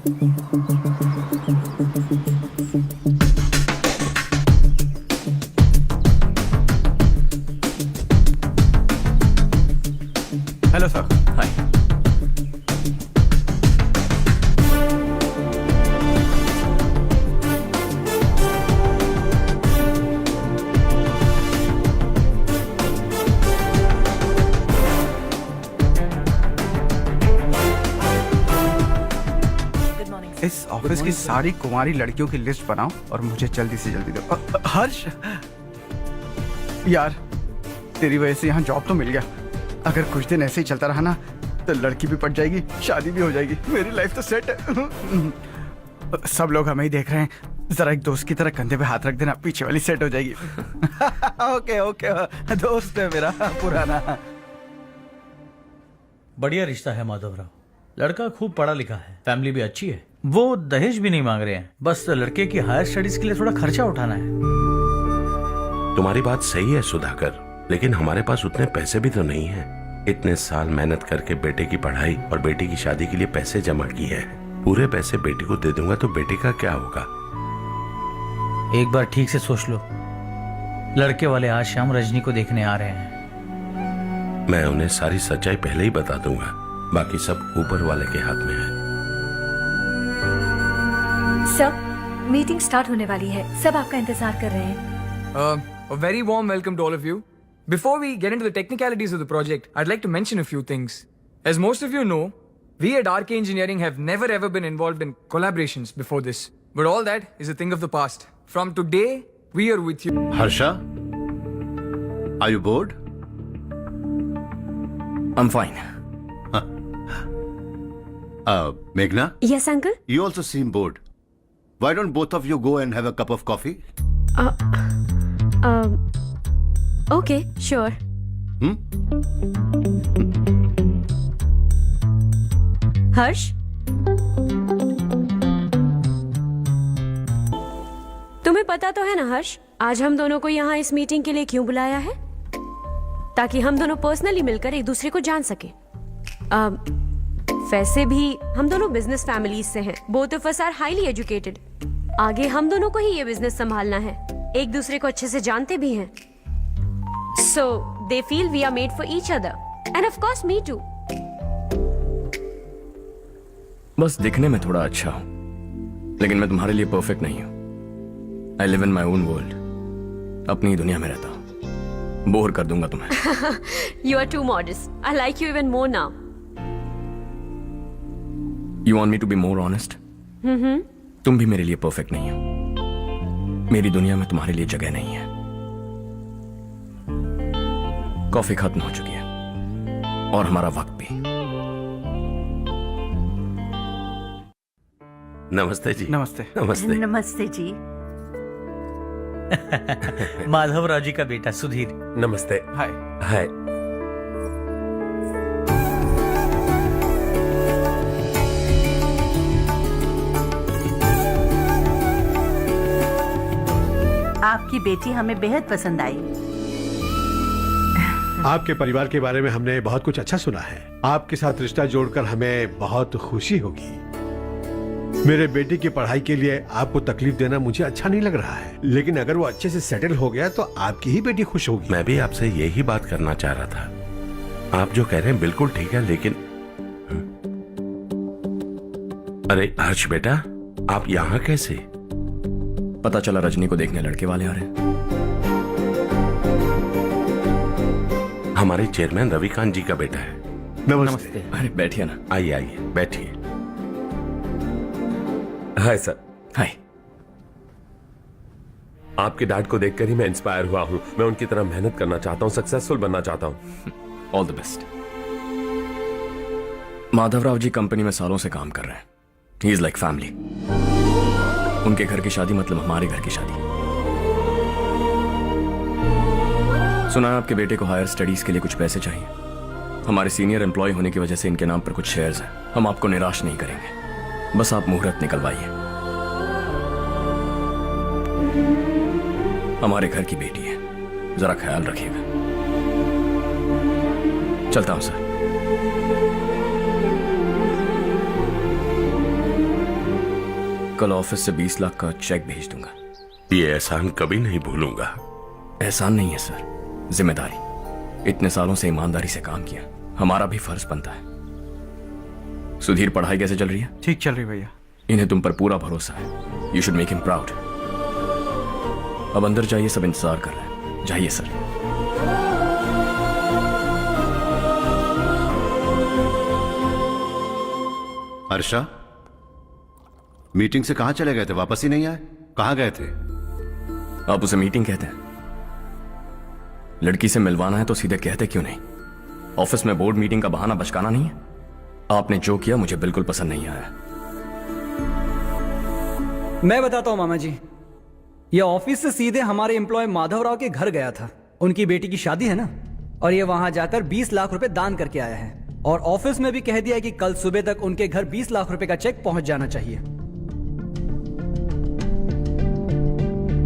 Hello sir. हाय। इस office की सारी कुंवारी लड़कियों की लिस्ट बनाओ और मुझे जल्दी से जल्दी दो। हर्ष यार, तेरी वजह से यहाँ जॉब तो मिल गया। अगर कुछ दिन ऐसे ही चलता रहा ना तो लड़की भी पट जाएगी, शादी भी हो जाएगी, मेरी लाइफ तो सेट है। सब लोग हमें ही देख रहे हैं, जरा एक दोस्त की तरह कंधे पे हाथ रख देना, पीछे वाली सेट हो जाएगी। ओके ओके, दोस्त है मेरा पुराना। बढ़िया रिश्ता है माधवराव। लड़का खूब पढ़ा लिखा है, फैमिली भी अच्छी है। वो दहेज भी नहीं मांग रहे हैं, बस लड़के की हायर स्टडीज के लिए थोड़ा खर्चा उठाना है। तुम्हारी बात सही है सुधाकर, लेकिन हमारे पास उतने पैसे भी तो नहीं है। इतने साल मेहनत करके बेटे की पढ़ाई और बेटी की शादी के लिए पैसे जमा किए हैं। पूरे पैसे बेटी को दे दूंगा तो बेटे का क्या होगा? एक बार ठीक से सोच लो। लड़के वाले आज शाम रजनी को देखने आ रहे हैं। मैं उन्हें सारी सच्चाई पहले ही बता दूंगा, बाकी सब ऊपर वाले के हाथ में है। सब मीटिंग स्टार्ट होने वाली है, सब आपका इंतजार कर रहे हैं। A very warm welcome to all of you. Before we get into the technicalities of the project, I'd like to mention a few things. As most of you know, we at RK Engineering have never ever been involved in collaborations before this. But all that is a thing of the past. From today, we are with you. Harsha, are you bored? I'm fine. Meghna, Yes, uncle. you also seem bored. Why don't both of you go and have a cup of coffee? Okay, sure. हर्ष, तुम्हें पता तो है ना हर्ष, आज हम दोनों को यहाँ इस मीटिंग के लिए क्यों बुलाया है? ताकि हम दोनों पर्सनली मिलकर एक दूसरे को जान सके। वैसे भी हम दोनों बिजनेस फैमिलीज से हैं। Both of us are highly educated. आगे हम दोनों को ही ये बिजनेस संभालना है। एक दूसरे को अच्छे से जानते भी हैं। So they feel we are made for each other, and of course me too. बस दिखने में थोड़ा अच्छा हूं, लेकिन मैं तुम्हारे लिए परफेक्ट नहीं हूं। I live in my own world. अपनी ही दुनिया में रहता हूं। बोर कर दूंगा तुम्हें। You are too modest. I like you even more now. You want me to be more honest? तुम भी मेरे लिए परफेक्ट नहीं हो। मेरी दुनिया में तुम्हारे लिए जगह नहीं है। कॉफी खत्म हो चुकी है और हमारा वक्त भी। नमस्ते जी। नमस्ते। नमस्ते। नमस्ते जी। माधवराव जी का बेटा सुधीर। नमस्ते। हाय। हाय। आपकी बेटी हमें बेहद पसंद आई। आपके परिवार के बारे में हमने बहुत कुछ अच्छा सुना है। आपके साथ रिश्ता जोड़कर हमें बहुत खुशी होगी। मेरे बेटे की पढ़ाई के लिए आपको तकलीफ देना मुझे अच्छा नहीं लग रहा है, लेकिन अगर वो अच्छे से सेटल हो गया तो आपकी ही बेटी खुश होगी। मैं भी आपसे यही बात करना चाह रहा था। आप जो कह रहे हैं बिल्कुल ठीक है, लेकिन अरे हर्ष बेटा, आप यहाँ कैसे? पता चला रजनी को देखने लड़के वाले आ रहे हैं। हमारे चेयरमैन रविकांत जी का बेटा है। नमस्ते। अरे बैठिए ना। आइए आइए बैठिए। Hi sir. हाय। आपके डैड को देखकर ही मैं इंस्पायर हुआ हूं। मैं उनकी तरह मेहनत करना चाहता हूं, सक्सेसफुल बनना चाहता हूं। All the best. Madhavrao ji company में सालों से काम कर रहे हैं। He is like family. उनके घर की शादी मतलब हमारे घर की शादी। सुना है आपके बेटे को हायर स्टडीज के लिए कुछ पैसे चाहिए। हमारे सीनियर एम्प्लॉय होने की वजह से इनके नाम पर कुछ शेयर्स हैं। हम आपको निराश नहीं करेंगे, बस आप मुहूर्त निकलवाइए। हमारे घर की बेटी है, जरा ख्याल रखिएगा। चलता हूं सर। कल ऑफिस से 20 लाख का चेक भेज दूंगा। ये एहसान कभी नहीं भूलूंगा। एहसान नहीं है सर, जिम्मेदारी। इतने सालों से ईमानदारी से काम किया, हमारा भी फर्ज बनता है। सुधीर, पढ़ाई कैसे चल रही है? ठीक चल रही भैया। इन्हें तुम पर पूरा भरोसा है। You should make him proud. अब अंदर जाइए, सब इंतजार कर रहे हैं। जाइए सर। हर्षा, मीटिंग से कहां चले गए थे? वापस ही नहीं आए? कहां गए थे? आप उसे मीटिंग कहते हैं? लड़की से मिलवाना है तो सीधे कहते क्यों नहीं? ऑफिस में बोर्ड मीटिंग का बहाना बचकाना नहीं है। आपने जो किया मुझे बिल्कुल पसंद नहीं आया। मैं बताता हूं मामा जी, ये ऑफिस से सीधे हमारे एम्प्लॉय माधवराव के घर गया था। उनकी बेटी की शादी है ना, और ये वहां जाकर 20 लाख रुपए दान करके आया है। और ऑफिस में भी कह दिया कि कल सुबह तक उनके घर 20 लाख रुपए का चेक पहुंच जाना चाहिए।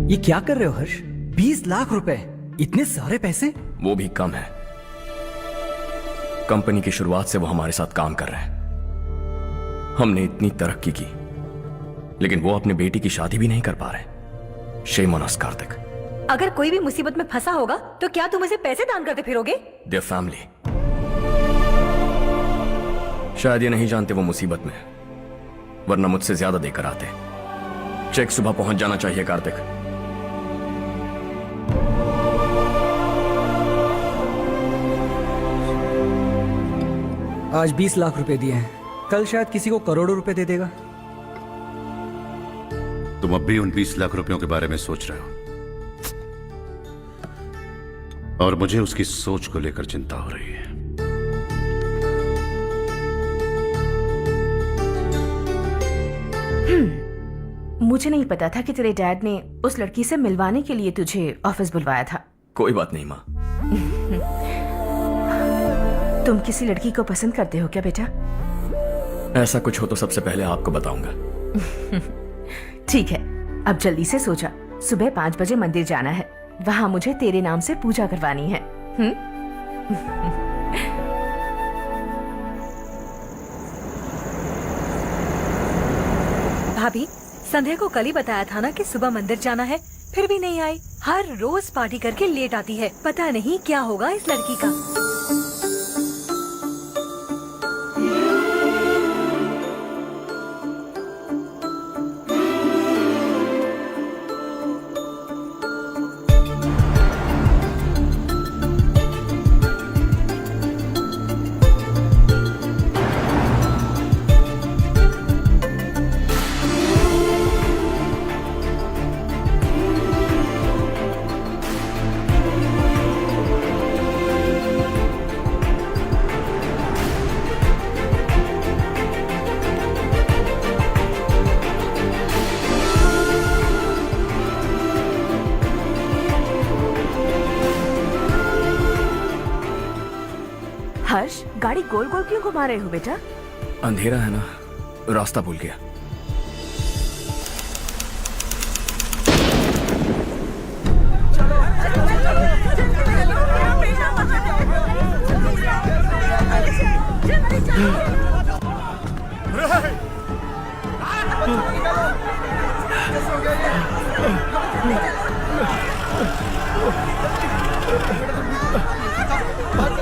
ये क्या कर रहे हो हर्ष? 20 लाख रुपए, इतने सारे पैसे? वो भी कम है। कंपनी की शुरुआत से वो हमारे साथ काम कर रहे हैं। हमने इतनी तरक्की की, लेकिन वो अपने बेटी की शादी भी नहीं कर पा रहे। Shame on us Kartik. अगर कोई भी मुसीबत में फंसा होगा तो क्या तुम उसे पैसे दान करते फिरोगे? Their family. शायद ये नहीं जानते वो मुसीबत में, वरना मुझसे ज्यादा देकर आते। चेक सुबह पहुंच जाना चाहिए कार्तिक। आज 20 लाख रुपए दिए हैं, कल शायद किसी को करोड़ों रुपए दे देगा। तुम अब भी उन 20 लाख रुपयों के बारे में सोच रहे हो, और मुझे उसकी सोच को लेकर चिंता हो रही है। मुझे नहीं पता था कि तेरे डैड ने उस लड़की से मिलवाने के लिए तुझे ऑफिस बुलवाया था। कोई बात नहीं माँ। तुम किसी लड़की को पसंद करते हो क्या बेटा? ऐसा कुछ हो तो सबसे पहले आपको बताऊंगा। ठीक है, अब जल्दी से सो जा। सुबह 5 बजे मंदिर जाना है, वहां मुझे तेरे नाम से पूजा करवानी है। भाभी, संध्या को कल ही बताया था ना कि सुबह मंदिर जाना है, फिर भी नहीं आई। हर रोज पार्टी करके लेट आती है। पता नहीं क्या होगा इस लड़की का। हर्ष, गाड़ी गोल गोल क्यों घुमा रहे हो बेटा? अंधेरा है ना, रास्ता भूल गया।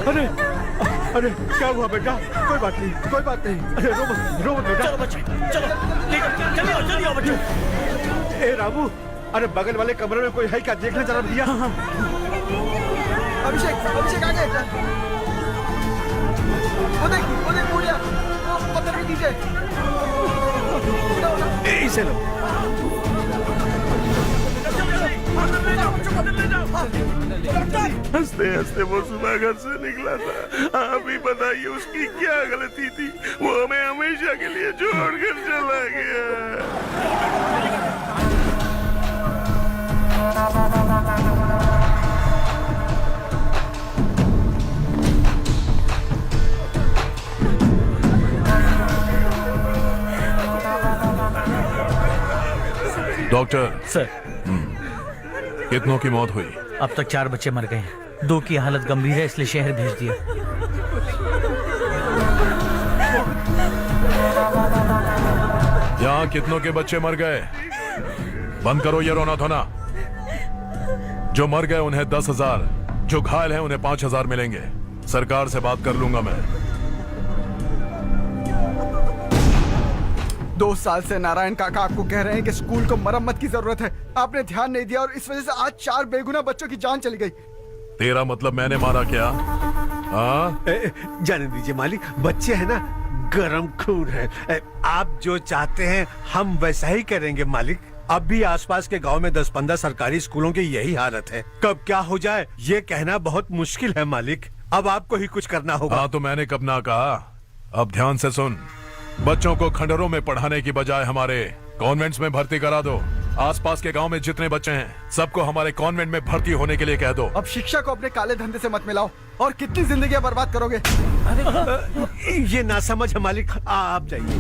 अरे अरे क्या हुआ बेटा? कोई बात नहीं, कोई बात नहीं। अरे रो मत बेटा। चलो बच्चे, चलो जल्दी आओ बच्चे। ए रामू, अरे बगल वाले कमरे में कोई है क्या? देखने जरा भैया। अभिषेक आ गए। वो देख मुड़िया, वो पत्थर के नीचे। इसे लो। हंसते हंसते वो सुबह घर से निकला था। आप ही बताइए उसकी क्या गलती थी? वो हमें हमेशा के लिए छोड़कर चला गया। डॉक्टर सर, कितनों की मौत हुई? अब तक 4 बच्चे मर गए हैं। 2 की हालत गंभीर है, इसलिए शहर भेज दिया। यहाँ हाँ, कितनों के बच्चे मर गए? बंद करो ये रोना धोना। जो मर गए उन्हें 10,000, जो घायल हैं उन्हें 5,000 मिलेंगे। सरकार से बात कर लूंगा मैं। 2 साल से नारायण काका आपको कह रहे हैं कि स्कूल को मरम्मत की जरूरत है। आपने ध्यान नहीं दिया और इस वजह से आज 4 बेगुनाह बच्चों की जान चली गई। तेरा मतलब मैंने मारा क्या? हाँ, जाने दीजिए मालिक, बच्चे हैं ना, गरम खून है। आप जो चाहते हैं हम वैसा ही करेंगे मालिक। अब भी आसपास के गांव में 10-15 सरकारी स्कूलों की यही हालत है। कब क्या हो जाए ये कहना बहुत मुश्किल है मालिक। अब आपको ही कुछ करना होगा। हाँ तो मैंने कब ना कहा। अब ध्यान से सुन, बच्चों को खंडरों में पढ़ाने की बजाय हमारे कॉन्वेंट्स में भर्ती करा दो। आसपास के गांव में जितने बच्चे हैं सबको हमारे कॉन्वेंट में भर्ती होने के लिए कह दो। अब शिक्षा को अपने काले धंधे से मत मिलाओ। और कितनी जिंदगियां बर्बाद करोगे? ये ना समझ है मालिक, आप जाइए।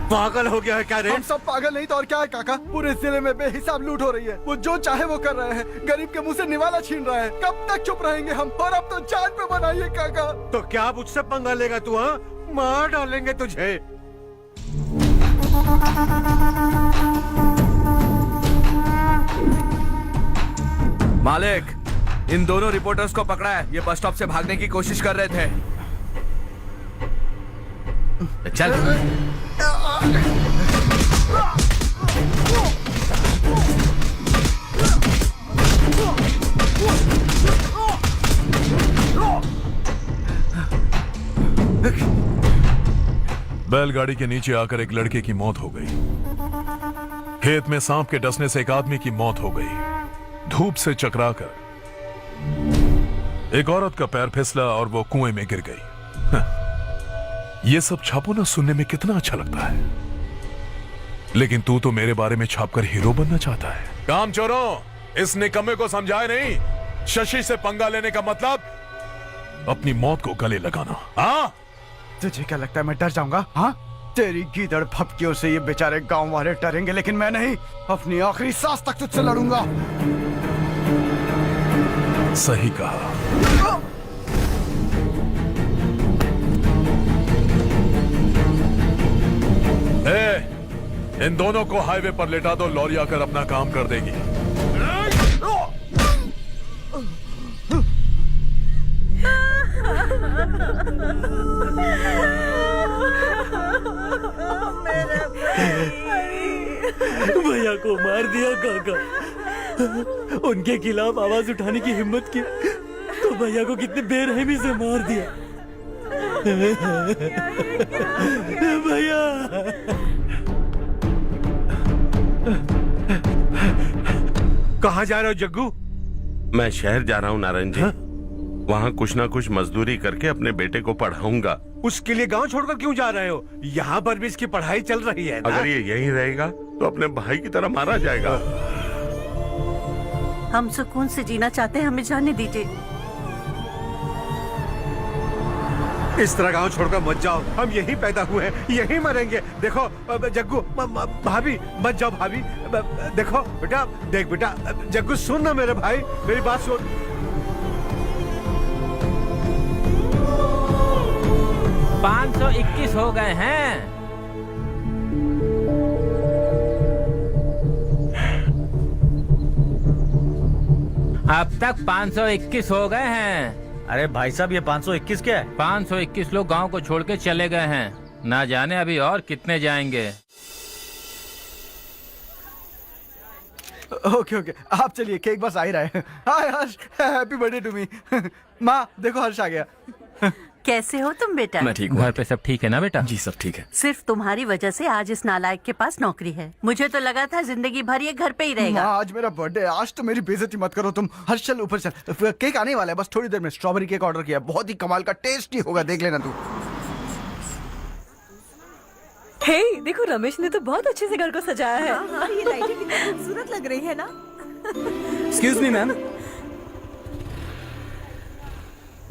पागल हो गया है क्या रे? हम सब पागल नहीं तो और क्या है काका। पूरे जिले में बेहिसाब लूट हो रही है। वो जो चाहे वो कर रहे हैं। गरीब के मुंह से निवाला छीन रहा है। कब तक चुप रहेंगे हम? और अब तो जान पे बनाइए काका। तो क्या मुझसे पंगा लेगा तू? हाँ, मार डालेंगे तुझे। मालिक, इन दोनों रिपोर्टर्स को पकड़ा है। ये बस स्टॉप से भागने की कोशिश कर रहे थे। चल। बैलगाड़ी के नीचे आकर एक लड़के की मौत हो गई। खेत में सांप के डसने से एक आदमी की मौत हो गई। धूप से चकराकर एक औरत का पैर फिसला और वो कुएं में गिर गई। ये सब छापो ना सुनने में कितना अच्छा लगता है, लेकिन तू तो मेरे बारे में छापकर हीरो बनना चाहता है। काम चोरों, इस निकम्मे को समझाए नहीं। शशि से पंगा लेने का मतलब अपनी मौत को गले लगाना। हाँ, तुझे क्या लगता है मैं डर जाऊंगा? हाँ, तेरी गीदड़ फपकियों से ये बेचारे गांव वाले डरेंगे, लेकिन मैं नहीं। अपनी आखिरी सांस तक तुझसे लड़ूंगा। सही कहा। इन दोनों को हाईवे पर लेटा दो। लॉरी आकर अपना काम कर देगी। भैया को मार दिया काका। उनके खिलाफ आवाज उठाने की हिम्मत की तो भैया को कितने बेरहमी से मार दिया। भैया कहाँ जा रहे हो जग्गू? मैं शहर जा रहा हूँ नारायण जी। वहाँ कुछ ना कुछ मजदूरी करके अपने बेटे को पढ़ाऊंगा। उसके लिए गांव छोड़कर क्यों जा रहे हो? यहाँ पर भी इसकी पढ़ाई चल रही है ना? अगर ये यहीं रहेगा तो अपने भाई की तरह मारा जाएगा। हम सुकून से जीना चाहते हैं, हमें जाने दीजिए। इस तरह गांव छोड़कर मत जाओ। हम यहीं पैदा हुए हैं, यहीं मरेंगे। देखो जग्गू, भाभी मत जाओ। भाभी देखो बेटा, देख बेटा, जग्गू सुन ना मेरे भाई, मेरी बात सुन। 521 हो गए हैं। अब तक 521 हो गए हैं। अरे भाई साहब, ये 521 क्या है? 521 लोग गांव को छोड़ के चले गए हैं। ना जाने अभी और कितने जाएंगे। ओके ओके, आप चलिए, केक बस आ ही रहा है। हाय हर्ष, हैप्पी बर्थडे टू मी। माँ देखो, हर्ष आ गया। कैसे हो तुम बेटा? मैं ठीक हूँ। घर पे सब ठीक है ना बेटा? जी सब ठीक है। सिर्फ तुम्हारी वजह से आज इस नालायक के पास नौकरी है। मुझे तो लगा था जिंदगी भर ये घर पे ही रहेगा। माँ आज मेरा बर्थडे है, आज तो मेरी बेइज्जती मत करो तुम। हर्ष चल ऊपर चल, केक आने वाला है बस थोड़ी देर में। स्ट्रॉबेरी केक ऑर्डर किया, बहुत ही कमाल का टेस्टी होगा, देख लेना तू। हे देखो, रमेश ने तो बहुत अच्छे से घर को सजाया है। हाँ, ये लाइटें कितनी खूबसूरत लग रही है ना। Excuse me ma'am,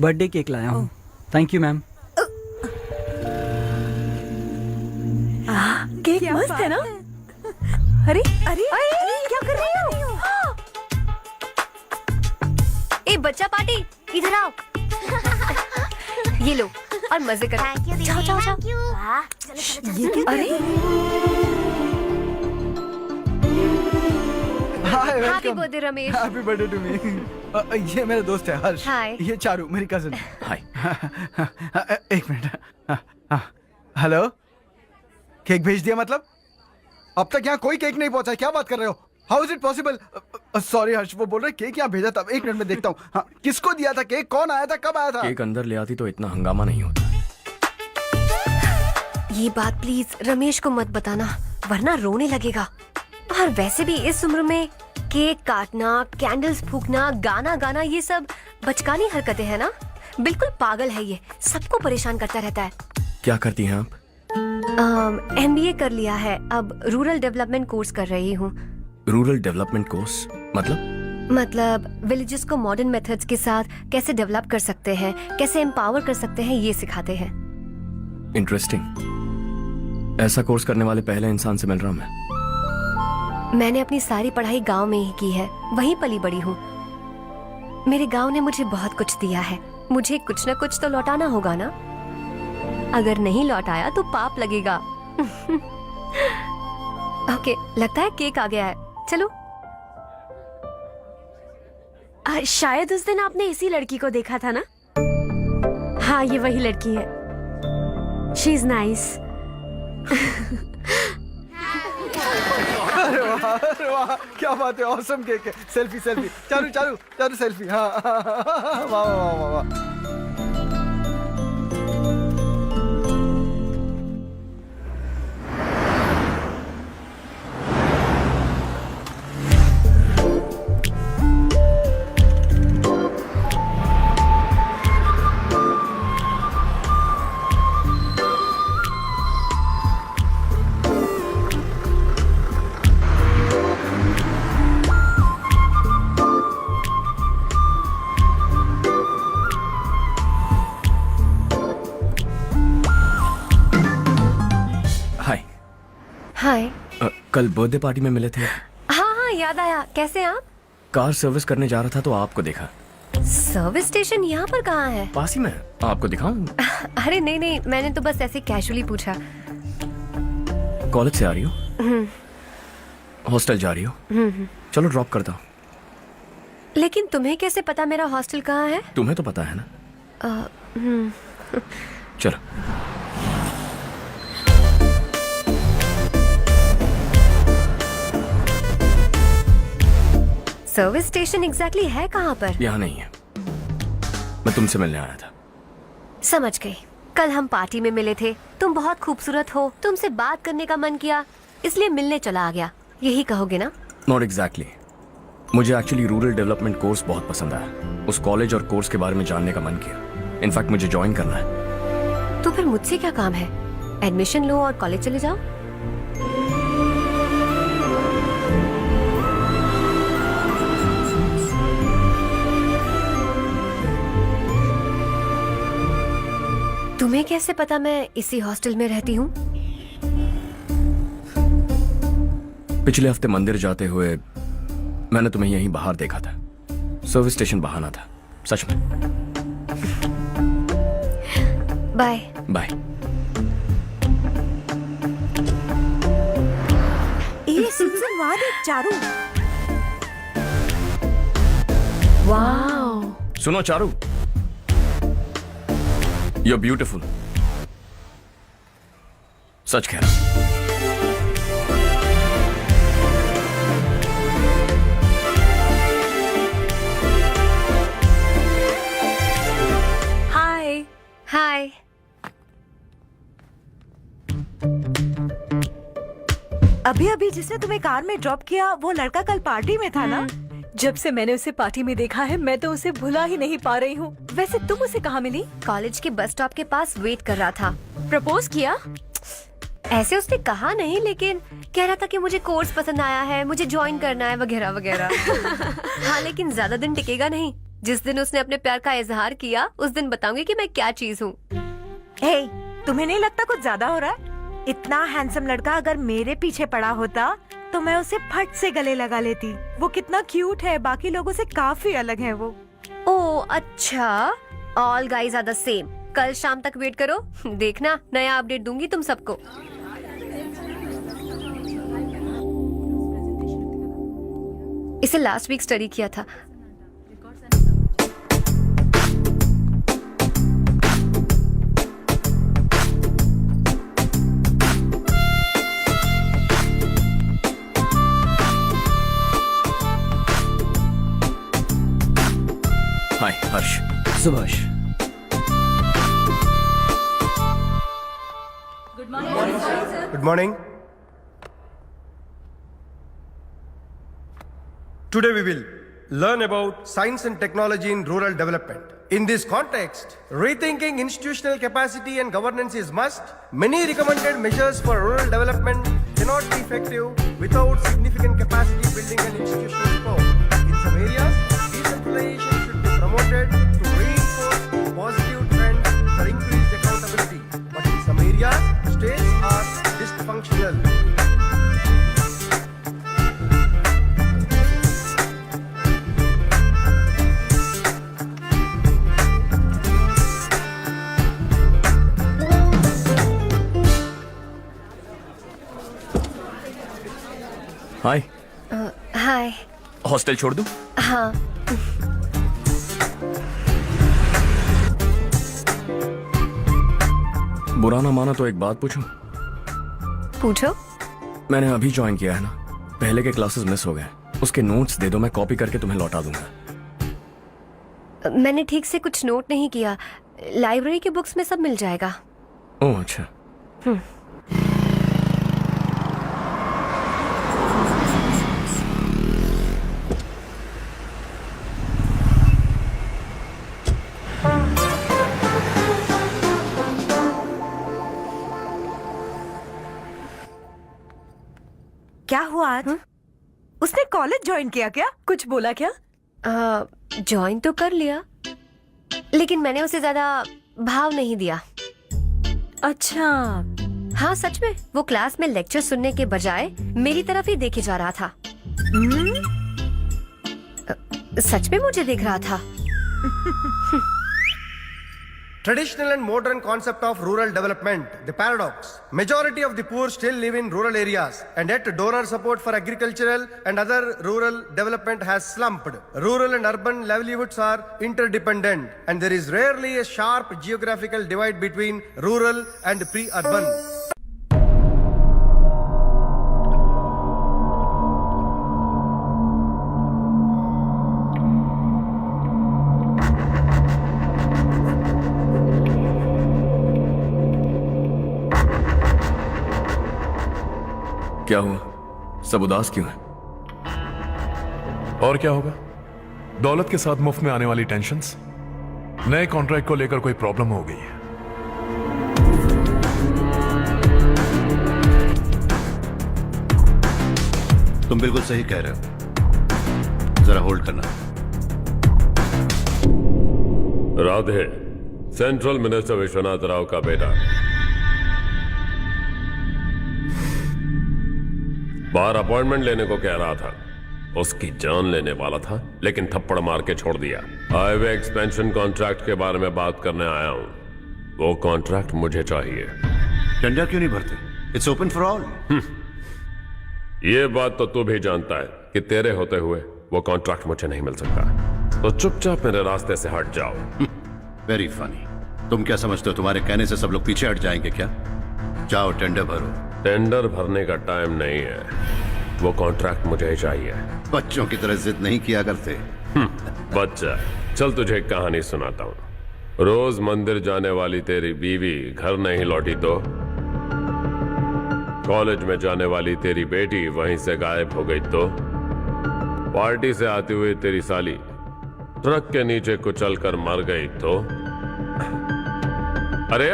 birthday cake लाया हूँ। Thank you ma'am. केक मस्त है ना? अरे अरे अरे क्या कर रही हो? ए बच्चा पार्टी, इधर आओ। ये लो, और मजे करो। जाओ जाओ जाओ। ये क्या? अरे hi, happy birthday Ramesh. Happy birthday to me. ये मेरा दोस्त है हर्ष। हाय। ये चारू मेरी कजिन। हाय। एक मिनट। हेलो, केक भेज दिया मतलब? अब तक यहाँ कोई केक नहीं पहुंचा, क्या बात कर रहे हो? How is it possible? Sorry Harsh, वो बोल रहे केक यहाँ भेजा था। एक मिनट में देखता हूँ। हाँ, किसको दिया था केक? कौन आया था? कब आया था? केक अंदर ले आती तो इतना हंगामा नहीं होता। ये बात प्लीज रमेश को मत बताना, वरना रोने लगेगा। और वैसे भी इस उम्र में केक काटना, कैंडल्स फूकना, गाना गाना, ये सब बचकानी हरकतें हैं ना। बिल्कुल पागल है ये, सबको परेशान करता रहता है। क्या करती हैं आप? MBA कर लिया है, अब रूरल डेवलपमेंट कोर्स कर रही हूँ। रूरल डेवलपमेंट कोर्स मतलब? विलेजेस को मॉडर्न मेथड्स के साथ कैसे डेवलप कर सकते हैं, कैसे एम्पावर कर सकते हैं, ये सिखाते हैं। इंटरेस्टिंग। ऐसा कोर्स करने वाले पहले इंसान से मिल रहा हूं मैं। मैंने अपनी सारी पढ़ाई गांव में ही की है, वहीं पली बड़ी हूँ। मेरे गांव ने मुझे बहुत कुछ दिया है, मुझे कुछ न कुछ तो लौटाना होगा ना। अगर नहीं लौटाया तो पाप लगेगा। ओके, लगता है केक आ गया है, चलो। शायद उस दिन आपने इसी लड़की को देखा था ना? हाँ, ये वही लड़की है। She is nice. अरे वाह, क्या बात है, ऑसम केक है। Selfie selfie, Charu Charu Charu selfie. हाँ, वाह वाह वाह वाह। हाय। कल बर्थडे पार्टी में मिले थे। हाँ, याद आया। कैसे आप? कार सर्विस करने जा रहा था तो आपको देखा। सर्विस स्टेशन यहाँ पर कहाँ है? पास ही में। आपको दिखाऊं? अरे नहीं, मैंने तो बस ऐसे कैजुअली पूछा। कॉलेज से आ रही हो? हॉस्टल जा रही हो? चलो ड्रॉप करता हूँ। लेकिन तुम्हें कैसे पता मेरा हॉस्टल कहाँ है? तुम्हें तो पता है ना। चलो। सर्विस स्टेशन एग्जैक्टली है कहाँ पर? यहाँ नहीं है, मैं तुमसे मिलने आया था। समझ गई। कल हम पार्टी में मिले थे, तुम बहुत खूबसूरत हो, तुमसे बात करने का मन किया, इसलिए मिलने चला आ गया, यही कहोगे ना? Not exactly. मुझे एक्चुअली रूरल डेवलपमेंट कोर्स बहुत पसंद आया। उस कॉलेज और कोर्स के बारे में जानने का मन किया। इनफैक्ट मुझे ज्वाइन करना है। तो फिर मुझसे क्या काम है? एडमिशन लो और कॉलेज चले जाओ। तुम्हें कैसे पता मैं इसी हॉस्टल में रहती हूँ? पिछले हफ्ते मंदिर जाते हुए मैंने तुम्हें यहीं बाहर देखा था। सर्विस स्टेशन बहाना था, सच में। Bye bye. ये सुनवाद है चारू। वाओ। सुनो चारू, You're beautiful. सच कह रहा। हाय। हाय। अभी जिसने तुम्हें कार में ड्रॉप किया वो लड़का कल पार्टी में था ना? जब से मैंने उसे पार्टी में देखा है मैं तो उसे भुला ही नहीं पा रही हूँ। वैसे तुम उसे कहाँ मिली? कॉलेज के बस स्टॉप के पास वेट कर रहा था। प्रपोज किया? ऐसे उसने कहा नहीं, लेकिन कह रहा था कि मुझे कोर्स पसंद आया है, मुझे ज्वाइन करना है वगैरह वगैरह। हाँ, लेकिन ज्यादा दिन टिकेगा नहीं। जिस दिन उसने अपने प्यार का इजहार किया उस दिन बताऊंगी कि मैं क्या चीज हूँ। हे, तुम्हें नहीं लगता कुछ ज्यादा हो रहा है? इतना हैंडसम लड़का अगर मेरे पीछे पड़ा होता तो मैं उसे फट से गले लगा लेती। वो कितना क्यूट है, बाकी लोगों से काफी अलग है वो। ओह अच्छा, all guys are the same. कल शाम तक वेट करो, देखना नया अपडेट दूंगी तुम सबको। इसे लास्ट वीक स्टडी किया था। हाय हर्ष। Subhash. Good morning. Today we will learn about science and technology in rural development. In this context, rethinking institutional capacity and governance is must. Many recommended measures for rural development cannot be effective without significant capacity building and institutional support. In some areas, decentralization should be promoted to reinforce positive trends for increased accountability. But in some areas, states are dysfunctional. Hi. Hi. Hostel छोड़ दूं? हाँ। बुरा ना माना तो एक बात पूछूं? पूछो। मैंने अभी ज्वाइन किया है ना, पहले के क्लासेस मिस हो गए, उसके नोट्स दे दो, मैं कॉपी करके तुम्हें लौटा दूंगा। मैंने ठीक से कुछ नोट नहीं किया, लाइब्रेरी के बुक्स में सब मिल जाएगा। ओह अच्छा। क्या हुआ आज? उसने कॉलेज ज्वाइन किया क्या? कुछ बोला क्या? ज्वाइन तो कर लिया, लेकिन मैंने उसे ज्यादा भाव नहीं दिया। अच्छा। हाँ सच में, वो क्लास में लेक्चर सुनने के बजाय मेरी तरफ ही देखे जा रहा था। सच में मुझे देख रहा था। Traditional and modern concept of rural development, the paradox. Majority of the poor still live in rural areas, and yet donor support for agricultural and other rural development has slumped. Rural and urban livelihoods are interdependent, and there is rarely a sharp geographical divide between rural and pre-urban. क्या हुआ? सब उदास क्यों है? और क्या होगा? दौलत के साथ मुफ्त में आने वाली टेंशन्स। नए कॉन्ट्रैक्ट को लेकर कोई प्रॉब्लम हो गई है। तुम बिल्कुल सही कह रहे हो, जरा होल्ड करना। राधे, सेंट्रल मिनिस्टर विश्वनाथ राव का बेटा। बाहर अपॉइंटमेंट लेने को कह रहा था, उसकी जान लेने वाला था, लेकिन थप्पड़ मार के छोड़ दिया। हाईवे एक्सपेंशन कॉन्ट्रैक्ट के बारे में बात करने आया हूं, वो कॉन्ट्रैक्ट मुझे चाहिए। टेंडर क्यों नहीं भरते? It's open for all. ये बात तो तू भी जानता है कि तेरे होते हुए वो कॉन्ट्रैक्ट मुझे नहीं मिल सकता, तो चुपचाप मेरे रास्ते से हट जाओ। Very funny. तुम क्या समझते हो तुम्हारे कहने से सब लोग पीछे हट जाएंगे क्या? जाओ टेंडर भरो। टेंडर भरने का टाइम नहीं है, वो कॉन्ट्रैक्ट मुझे ही चाहिए। बच्चों की तरह जिद नहीं किया करते। बच्चा, चल तुझे एक कहानी सुनाता हूँ। रोज मंदिर जाने वाली तेरी बीवी घर नहीं लौटी तो कॉलेज में जाने वाली तेरी बेटी वहीं से गायब हो गई तो पार्टी से आती हुई तेरी साली ट्रक के नीचे कुचल कर मर गई तो अरे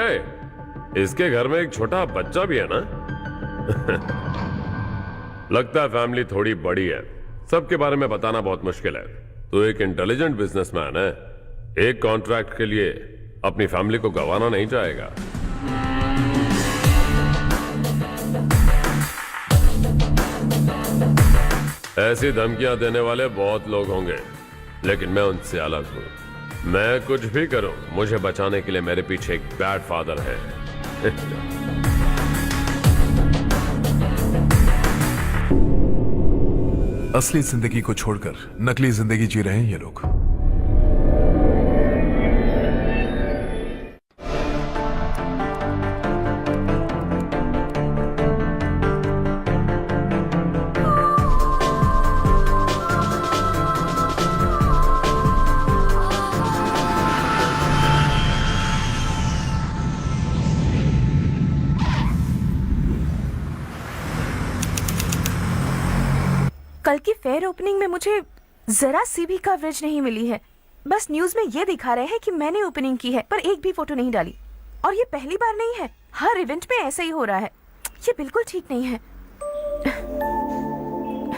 इसके घर में एक छोटा बच्चा भी है ना। लगता है फैमिली थोड़ी बड़ी है, सबके बारे में बताना बहुत मुश्किल है। तो एक इंटेलिजेंट बिजनेसमैन है, एक कॉन्ट्रैक्ट के लिए अपनी फैमिली को गंवाना नहीं चाहेगा। ऐसी धमकियां देने वाले बहुत लोग होंगे, लेकिन मैं उनसे अलग हूं। मैं कुछ भी करूं, मुझे बचाने के लिए मेरे पीछे एक बैड फादर है। असली जिंदगी को छोड़कर नकली जिंदगी जी रहे हैं ये लोग। कल की फेयर ओपनिंग में मुझे जरा सी भी कवरेज नहीं मिली है। बस न्यूज में ये दिखा रहे हैं कि मैंने ओपनिंग की है, पर एक भी फोटो नहीं डाली। और ये पहली बार नहीं है, हर इवेंट में ऐसा ही हो रहा है। ये बिल्कुल ठीक नहीं है।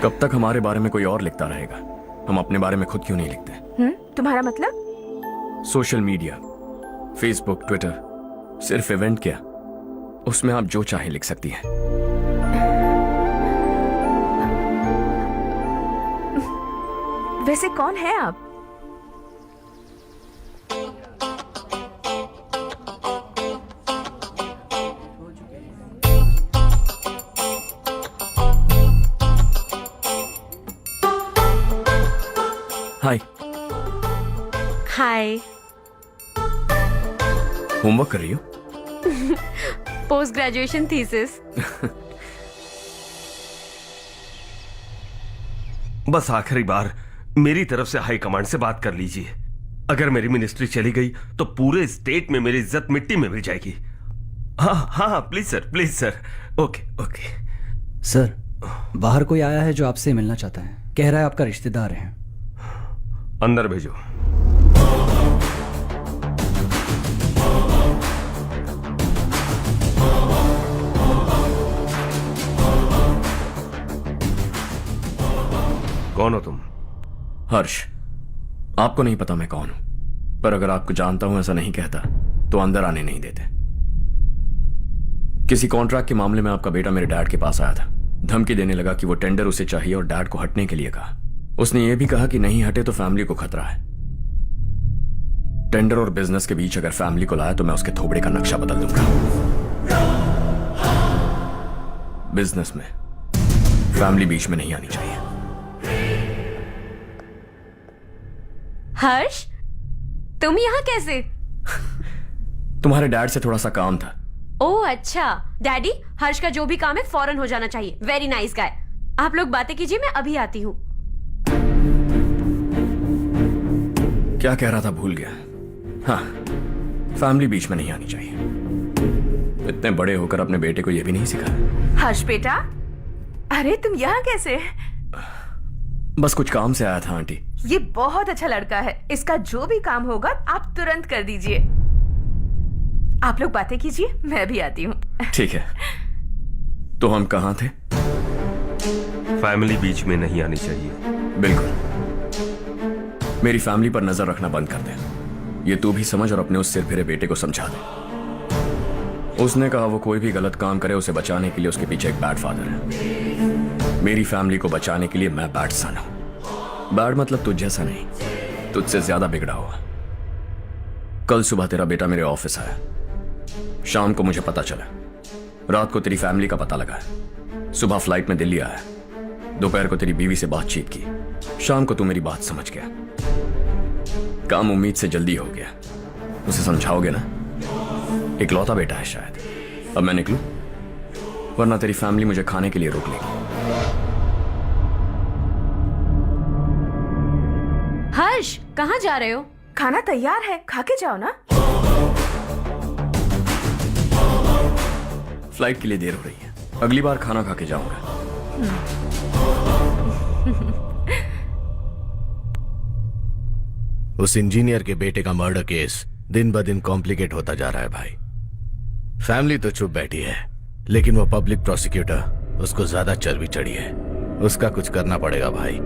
कब तक हमारे बारे में कोई और लिखता रहेगा? हम अपने बारे में खुद क्यों नहीं लिखते? तुम्हारा मतलब? सोशल मीडिया, फेसबुक, ट्विटर, सिर्फ इवेंट क्या, उसमें आप जो चाहे लिख सकती हैं। वैसे कौन है आप? हाय। हाय। होमवर्क कर रही हो? Post graduation thesis. बस आखिरी बार मेरी तरफ से हाई कमांड से बात कर लीजिए। अगर मेरी मिनिस्ट्री चली गई तो पूरे स्टेट में मेरी इज्जत मिट्टी में मिल जाएगी। हाँ हाँ please sir, please sir. Okay okay sir, बाहर कोई आया है जो आपसे मिलना चाहता है। कह रहा है आपका रिश्तेदार है। अंदर भेजो। कौन हो तुम? हर्ष। आपको नहीं पता मैं कौन हूं, पर अगर आपको जानता हूं ऐसा नहीं कहता तो अंदर आने नहीं देते। किसी कॉन्ट्रैक्ट के मामले में आपका बेटा मेरे डैड के पास आया था। धमकी देने लगा कि वो टेंडर उसे चाहिए और डैड को हटने के लिए कहा। उसने ये भी कहा कि नहीं हटे तो फैमिली को खतरा है। टेंडर और बिजनेस के बीच अगर फैमिली को लाया तो मैं उसके थोबड़े का नक्शा बदल दूंगा। बिजनेस में फैमिली बीच में नहीं आनी चाहिए। हर्ष, तुम यहाँ कैसे? तुम्हारे डैड से थोड़ा सा काम था। ओह अच्छा। डैडी, हर्ष का जो भी काम है फौरन हो जाना चाहिए। Very nice guy. आप लोग बातें कीजिए, मैं अभी आती हूँ। क्या कह रहा था भूल गया। हाँ, फैमिली बीच में नहीं आनी चाहिए। इतने बड़े होकर अपने बेटे को यह भी नहीं सिखाया। हर्ष बेटा, अरे तुम यहाँ कैसे? बस कुछ काम से आया था आंटी। ये बहुत अच्छा लड़का है। इसका जो भी काम होगा आप तुरंत कर दीजिए। आप लोग बातें कीजिए, मैं भी आती हूँ। ठीक है। तो हम कहाँ थे? फैमिली बीच में नहीं आनी चाहिए। बिल्कुल। मेरी फैमिली पर नजर रखना बंद कर दे। ये तू भी समझ और अपने उस सिर फिरे बेटे को समझा दे। उसने कहा वो कोई भी गलत काम करे उसे बचाने के लिए उसके पीछे एक बैड फादर है। मेरी फैमिली को बचाने के लिए मैं बैड सन हूं। बैड मतलब तुझ जैसा नहीं, तुझसे ज्यादा बिगड़ा हुआ। कल सुबह तेरा बेटा मेरे ऑफिस आया। शाम को मुझे पता चला। रात को तेरी फैमिली का पता लगा। सुबह फ्लाइट में दिल्ली आया। दोपहर को तेरी बीवी से बातचीत की। शाम को तू मेरी बात समझ गया। काम उम्मीद से जल्दी हो गया। उसे समझाओगे ना? इकलौता बेटा है शायद। अब मैं निकलूं, वरना तेरी फैमिली मुझे खाने के लिए रोक लेगी। हर्ष, कहाँ जा रहे हो? खाना तैयार है, खा के जाओ ना। फ्लाइट के लिए देर हो रही है। अगली बार खाना खा के जाऊंगा। उस इंजीनियर के बेटे का मर्डर केस दिन ब दिन कॉम्प्लिकेट होता जा रहा है भाई। फैमिली तो चुप बैठी है, लेकिन वो पब्लिक प्रोसिक्यूटर, उसको ज्यादा चर्बी चढ़ी है। उसका कुछ करना पड़ेगा भाई।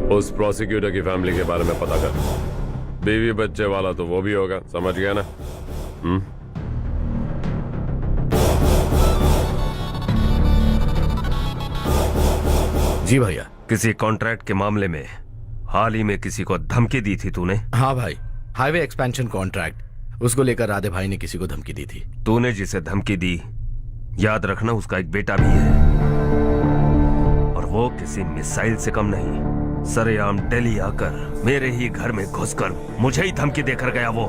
उस प्रोसिक्यूटर की फैमिली के बारे में पता कर। बीवी बच्चे वाला तो वो भी होगा, समझ गया ना? जी भैया। किसी कॉन्ट्रैक्ट के मामले में हाल ही में किसी को धमकी दी थी तूने? हाँ भाई, हाईवे एक्सपेंशन कॉन्ट्रैक्ट, उसको लेकर राधे भाई ने किसी को धमकी दी थी। तूने जिसे धमकी दी, याद रखना उसका एक बेटा भी है, और वो किसी मिसाइल से कम नहीं। सरेआम दिल्ली आकर मेरे ही घर में घुसकर मुझे ही धमकी देकर गया वो।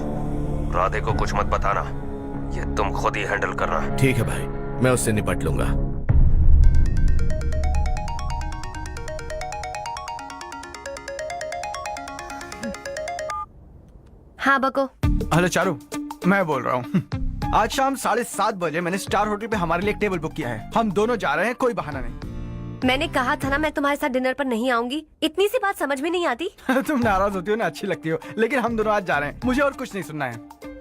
राधे को कुछ मत बताना, ये तुम खुद ही हैंडल करना। ठीक है भाई, मैं उससे निपट लूंगा। हाँ बको। हेलो चारू, मैं बोल रहा हूँ। आज शाम 7:30 बजे मैंने स्टार होटल पे हमारे लिए एक टेबल बुक किया है। हम दोनों जा रहे हैं, कोई बहाना नहीं। मैंने कहा था ना मैं तुम्हारे साथ डिनर पर नहीं आऊंगी। इतनी सी बात समझ में नहीं आती। तुम नाराज होती हो ना, अच्छी लगती हो, लेकिन हम दोनों आज जा रहे हैं। मुझे और कुछ नहीं सुनना है।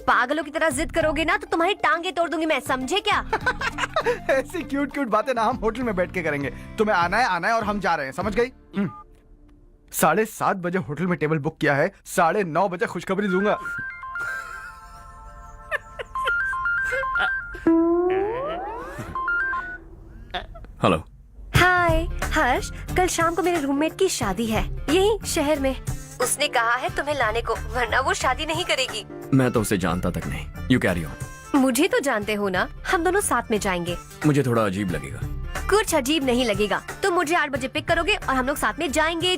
पागलों की तरह जिद करोगे ना तो तुम्हारी टांगे तोड़ दूंगी मैं, समझे क्या? ऐसी क्यूट क्यूट बातें ना हम होटल में बैठ के करेंगे। तुम्हें आना है और हम जा रहे हैं, समझ गई? 7:30 बजे होटल में टेबल बुक किया है, 9:30 बजे खुशखबरी दूंगा। हेलो। हाय हर्ष, कल शाम को मेरे रूममेट की शादी है यही शहर में। उसने कहा है तुम्हें लाने को, वरना वो शादी नहीं करेगी। मैं तो उसे जानता तक नहीं। You carry on. मुझे तो जानते हो ना, हम दोनों साथ में जाएंगे। मुझे थोड़ा अजीब लगेगा। कुछ अजीब नहीं लगेगा। तुम मुझे 8 बजे पिक करोगे और हम लोग साथ में जाएंगे।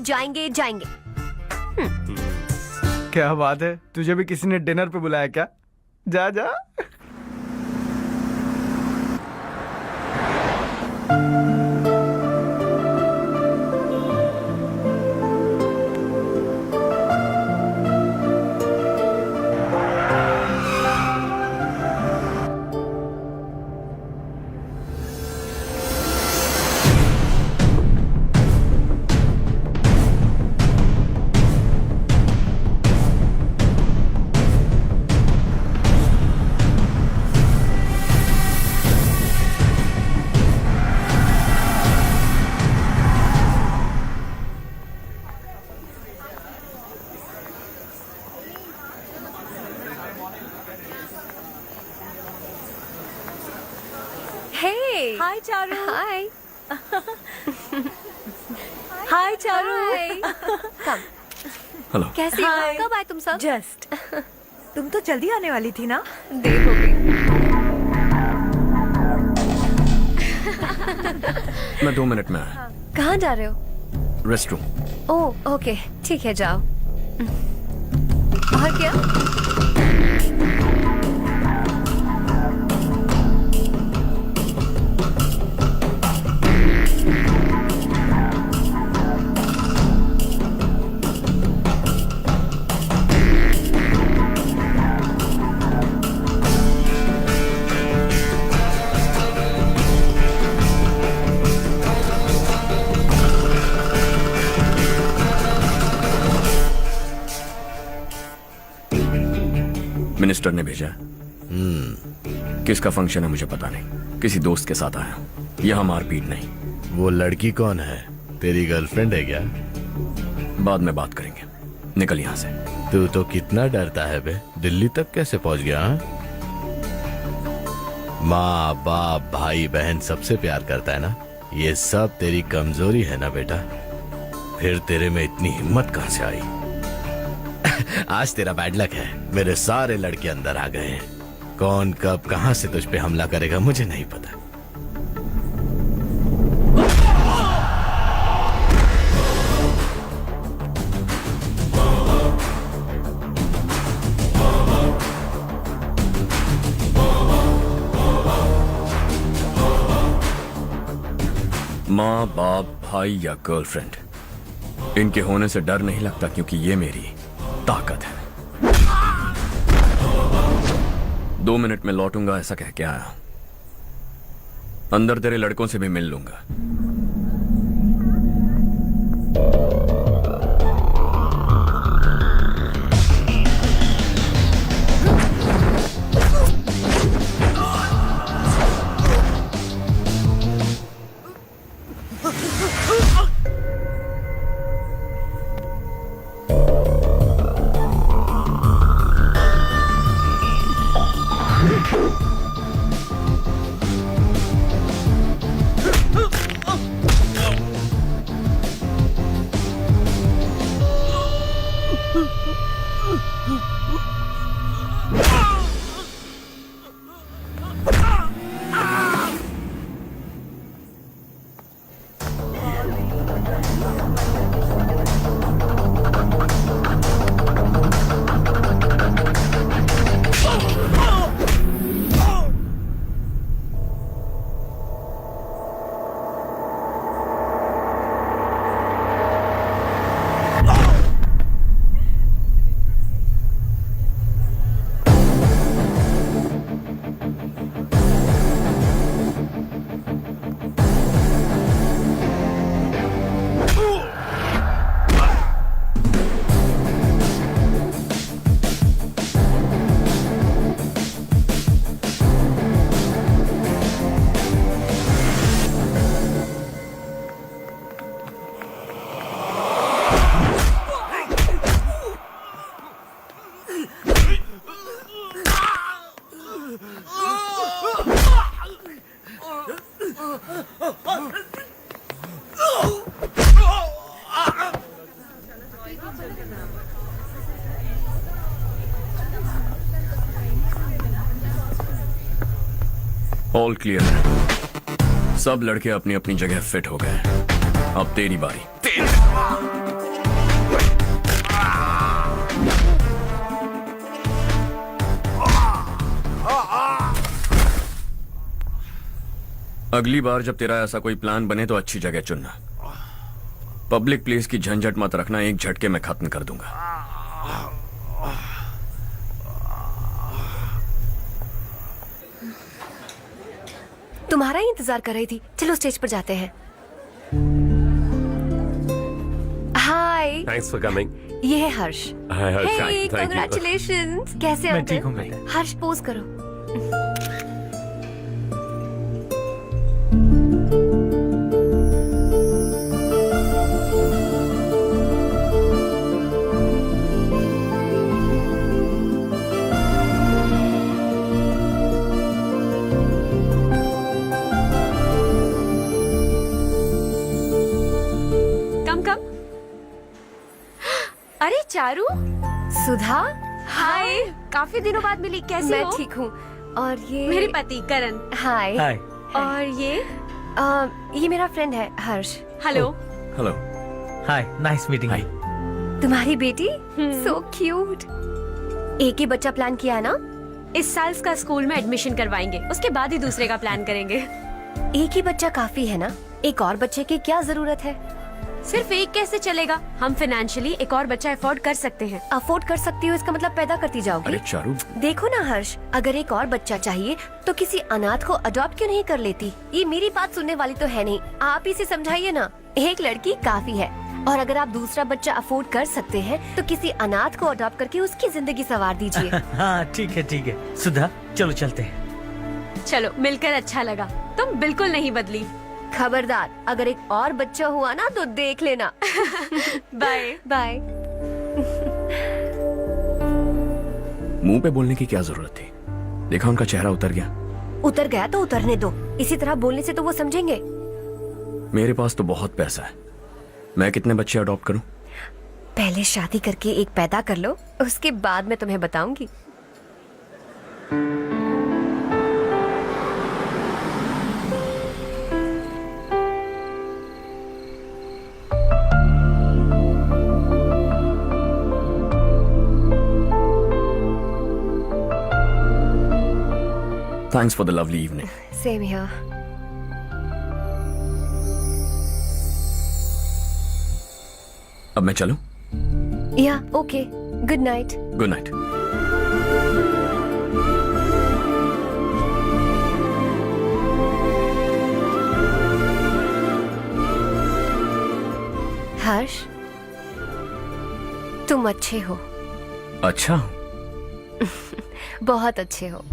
क्या बात है, तुझे भी किसी ने डिनर पे बुलाया क्या? जा जा। Hey. Hi चारू। Hi. हाय चारू। Come. हेलो। कैसी हो? कब आए तुम सब? जस्ट। तुम तो जल्दी आने वाली थी ना? देर हो गई। मैं 2 मिनट में आया। कहाँ जा रहे हो? Rest room. ओह ओके, ठीक है जाओ। और क्या? मिनिस्टर ने भेजा। किसका फंक्शन है मुझे पता नहीं, किसी दोस्त के साथ आया हूं। यहाँ मारपीट नहीं। वो लड़की कौन है? तेरी गर्लफ्रेंड है क्या? बाद में बात करेंगे, निकल यहाँ से। तू तो कितना डरता है बे, दिल्ली तक कैसे पहुंच गया? हाँ? माँ बाप भाई बहन सबसे प्यार करता है ना, ये सब तेरी कमजोरी है ना बेटा। फिर तेरे में इतनी हिम्मत कहां से आई? आज तेरा बैड लक है, मेरे सारे लड़के अंदर आ गए हैं। कौन कब कहां से तुझ पे हमला करेगा मुझे नहीं पता। माँ बाप भाई या गर्लफ्रेंड, इनके होने से डर नहीं लगता, क्योंकि ये मेरी ताकत है। 2 मिनट में लौटूंगा ऐसा कह के आया। अंदर तेरे लड़कों से भी मिल लूंगा। ऑल क्लियर है। सब लड़के अपनी अपनी जगह फिट हो गए। अब तेरी बारी। अगली बार जब तेरा ऐसा कोई प्लान बने तो अच्छी जगह चुनना। पब्लिक प्लेस की झंझट मत रखना, एक झटके में खत्म कर दूंगा। तुम्हारा ही इंतजार कर रही थी। चलो स्टेज पर जाते हैं। हाय, थैंक्स फॉर कमिंग। ये है हर्ष। हाय हर्ष, हे, थैंक यू। कांग्रेचुलेशंस। कैसे मैं अंकल? ठीक हूँ बेटा। हर्ष पोज करो। कम कम। अरे चारू, सुधा, हाय। काफी दिनों बाद मिली, कैसी मैं हो? ठीक हूँ। और ये मेरे पति करण। हाय। हाय। और ये मेरा फ्रेंड है Harsh. Hello. Hello. Hi, nice meeting you. तुम्हारी बेटी सो क्यूट। एक ही बच्चा प्लान किया है ना? इस साल इसका स्कूल में एडमिशन करवाएंगे, उसके बाद ही दूसरे का प्लान करेंगे। एक ही बच्चा काफी है ना? एक और बच्चे की क्या जरूरत है? सिर्फ एक कैसे चलेगा? हम फाइनेंशियली एक और बच्चा अफोर्ड कर सकते हैं। अफोर्ड कर सकती हो इसका मतलब पैदा करती जाओगी? अरे चारू, देखो ना हर्ष, अगर एक और बच्चा चाहिए तो किसी अनाथ को अडॉप्ट क्यों नहीं कर लेती? ये मेरी बात सुनने वाली तो है नहीं, आप इसे समझाइए ना। एक लड़की काफी है, और अगर आप दूसरा बच्चा अफोर्ड कर सकते हैं तो किसी अनाथ को अडॉप्ट करके उसकी जिंदगी संवार दीजिए। हाँ ठीक है सुधा, चलो चलते हैं। चलो, मिलकर अच्छा लगा। तुम बिल्कुल नहीं बदली। खबरदार, अगर एक और बच्चा हुआ ना तो देख लेना। Bye bye. मुंह पे बोलने की क्या जरूरत थी? देखा उनका चेहरा उतर गया। उतर गया तो उतरने दो, इसी तरह बोलने से तो वो समझेंगे। मेरे पास तो बहुत पैसा है, मैं कितने बच्चे अडॉप्ट करूं? पहले शादी करके एक पैदा कर लो, उसके बाद मैं तुम्हें बताऊंगी। Thanks for the lovely evening. Same here. अब मैं चलूं? Yeah, okay. Good night. Good night. Harsh, तुम अच्छे हो। अच्छा, बहुत अच्छे हो।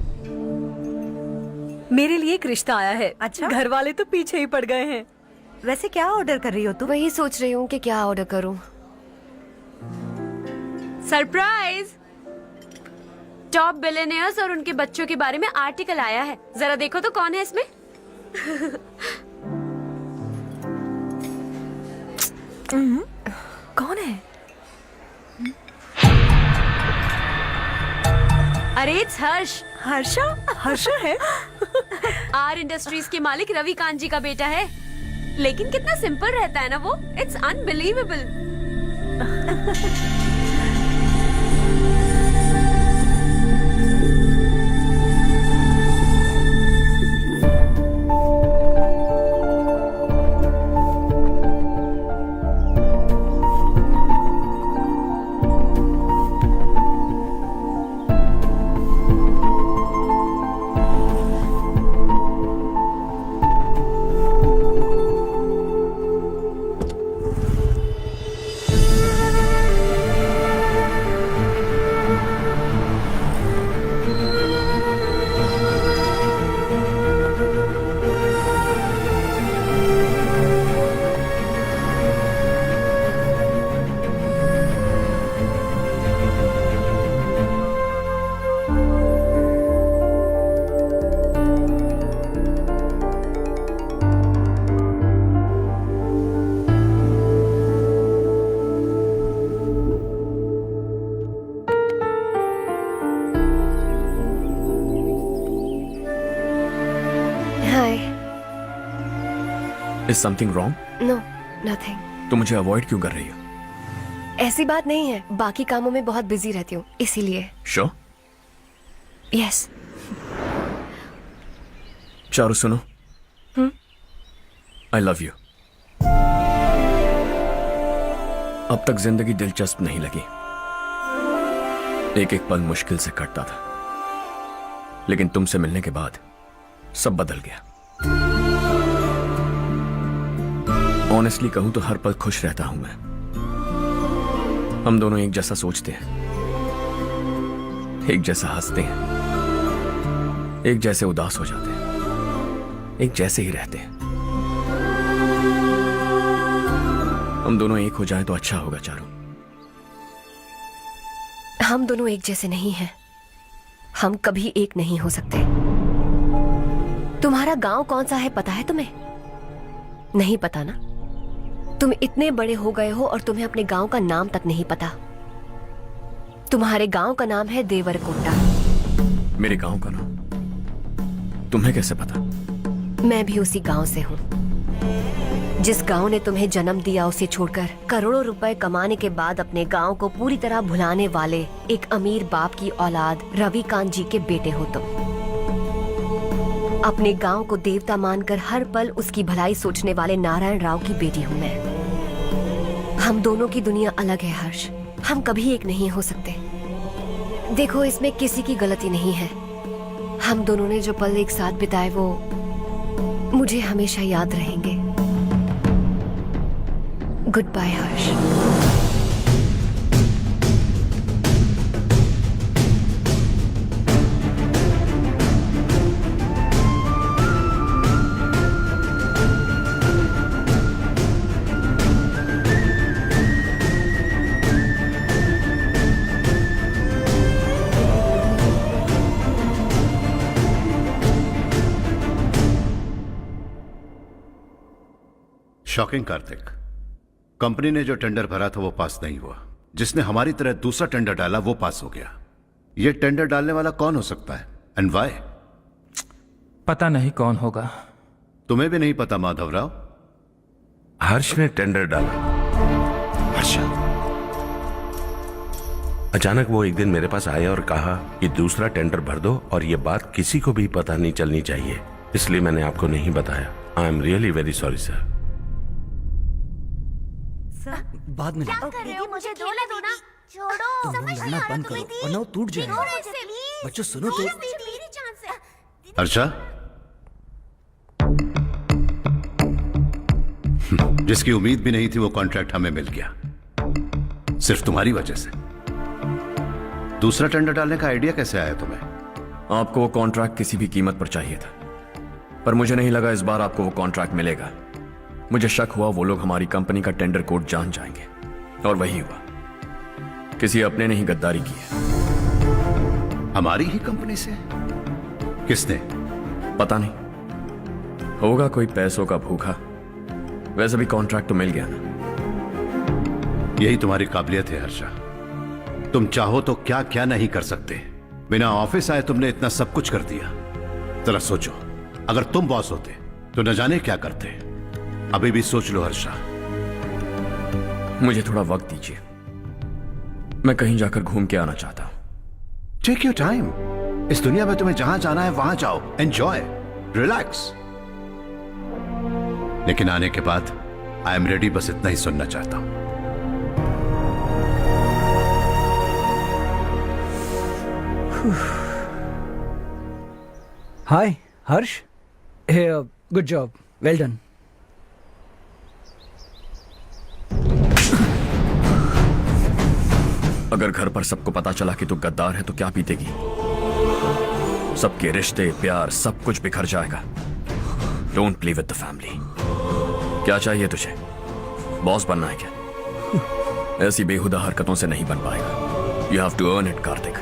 मेरे लिए एक रिश्ता आया है। अच्छा, घर वाले तो पीछे ही पड़ गए हैं। वैसे क्या ऑर्डर कर रही हो तुम? वही सोच रही हूँ कि क्या ऑर्डर करूँ। सरप्राइज! टॉप बिलियनियर्स और उनके बच्चों के बारे में आर्टिकल आया है। जरा देखो तो कौन है इसमें। कौन है? अरे इट्स हर्ष। हर्षा? हर्षा है? आर इंडस्ट्रीज के मालिक रवि कांत जी का बेटा है। लेकिन कितना सिंपल रहता है ना वो। It's unbelievable. Hi. Is something wrong? No, nothing. तो मुझे अवॉइड क्यों कर रही हो? ऐसी बात नहीं है, बाकी कामों में बहुत बिजी रहती हूँ इसीलिए। श्योर? यस। चारू सुनो, आई लव यू। अब तक जिंदगी दिलचस्प नहीं लगी, एक एक पल मुश्किल से कटता था, लेकिन तुमसे मिलने के बाद सब बदल गया। ऑनेस्टली कहूं तो हर पल खुश रहता हूं मैं। हम दोनों एक जैसा सोचते हैं, एक जैसा हंसते हैं, एक जैसे उदास हो जाते हैं, एक जैसे ही रहते हैं। हम दोनों एक हो जाएं तो अच्छा होगा चारू। हम दोनों एक जैसे नहीं हैं, हम कभी एक नहीं हो सकते। तुम्हारा गांव कौन सा है पता है तुम्हें? नहीं पता ना? तुम इतने बड़े हो गए हो और तुम्हें अपने गांव का नाम तक नहीं पता। तुम्हारे गांव का नाम है देवरकोटा। मेरे गांव का नाम तुम्हें कैसे पता? मैं भी उसी गांव से हूँ। जिस गांव ने तुम्हें जन्म दिया उसे छोड़कर करोड़ों रुपए कमाने के बाद अपने गांव को पूरी तरह भुलाने वाले एक अमीर बाप की औलाद रविकांत जी के बेटे हो तुम। अपने गांव को देवता मानकर हर पल उसकी भलाई सोचने वाले नारायण राव की बेटी हूँ मैं। हम दोनों की दुनिया अलग है हर्ष, हम कभी एक नहीं हो सकते। देखो इसमें किसी की गलती नहीं है। हम दोनों ने जो पल एक साथ बिताए वो मुझे हमेशा याद रहेंगे। गुड बाय हर्ष। शॉकिंग कार्तिक, कंपनी ने जो टेंडर भरा था वो पास नहीं हुआ। जिसने हमारी तरह दूसरा टेंडर डाला वो पास हो गया। ये टेंडर डालने वाला कौन हो सकता है एंड व्हाई? पता नहीं कौन होगा। तुम्हें भी नहीं पता माधवराव? हर्ष ने टेंडर डाला। हर्ष अचानक वो एक दिन मेरे पास आया और कहा कि दूसरा टेंडर भर दो और ये बात किसी को भी पता नहीं चलनी चाहिए, इसलिए मैंने आपको नहीं बताया। I am really very sorry sir. बाद में क्या कर रहे हो? मुझे दो ना। छोड़ो। तुम लोग लड़ना बंद करो वरना वो टूट जाएगा। बच्चों सुनो तो। मेरी चांस है। हर्षा, जिसकी उम्मीद भी नहीं थी वो कॉन्ट्रैक्ट हमें मिल गया, सिर्फ तुम्हारी वजह से। दूसरा टेंडर डालने का आइडिया कैसे आया तुम्हें? आपको वो कॉन्ट्रैक्ट किसी भी कीमत पर चाहिए था, पर मुझे नहीं लगा इस बार आपको वो कॉन्ट्रैक्ट मिलेगा। मुझे शक हुआ वो लोग हमारी कंपनी का टेंडर कोड जान जाएंगे, और वही हुआ। किसी अपने ने ही गद्दारी की है। हमारी ही कंपनी से? किसने? पता नहीं, होगा कोई पैसों का भूखा। वैसे भी कॉन्ट्रैक्ट तो मिल गया ना। यही तुम्हारी काबिलियत है हर्षा, तुम चाहो तो क्या क्या नहीं कर सकते। बिना ऑफिस आए तुमने इतना सब कुछ कर दिया। जरा सोचो, अगर तुम बॉस होते तो न जाने क्या करते। अभी भी सोच लो हर्षा। मुझे थोड़ा वक्त दीजिए, मैं कहीं जाकर घूम के आना चाहता हूं। Take your time. इस दुनिया में तुम्हें जहां जाना है वहां जाओ, एंजॉय, रिलैक्स। लेकिन आने के बाद आई एम रेडी, बस इतना ही सुनना चाहता हूं। हाय हर्ष, गुड जॉब, वेल डन। अगर घर पर सबको पता चला कि तू गद्दार है तो क्या बीतेगी? सबके रिश्ते, प्यार, सब कुछ बिखर जाएगा। Don't play with the family. क्या चाहिए तुझे? बॉस बनना है क्या? ऐसी बेहुदा हरकतों से नहीं बन पाएगा। You have to earn it Kartik.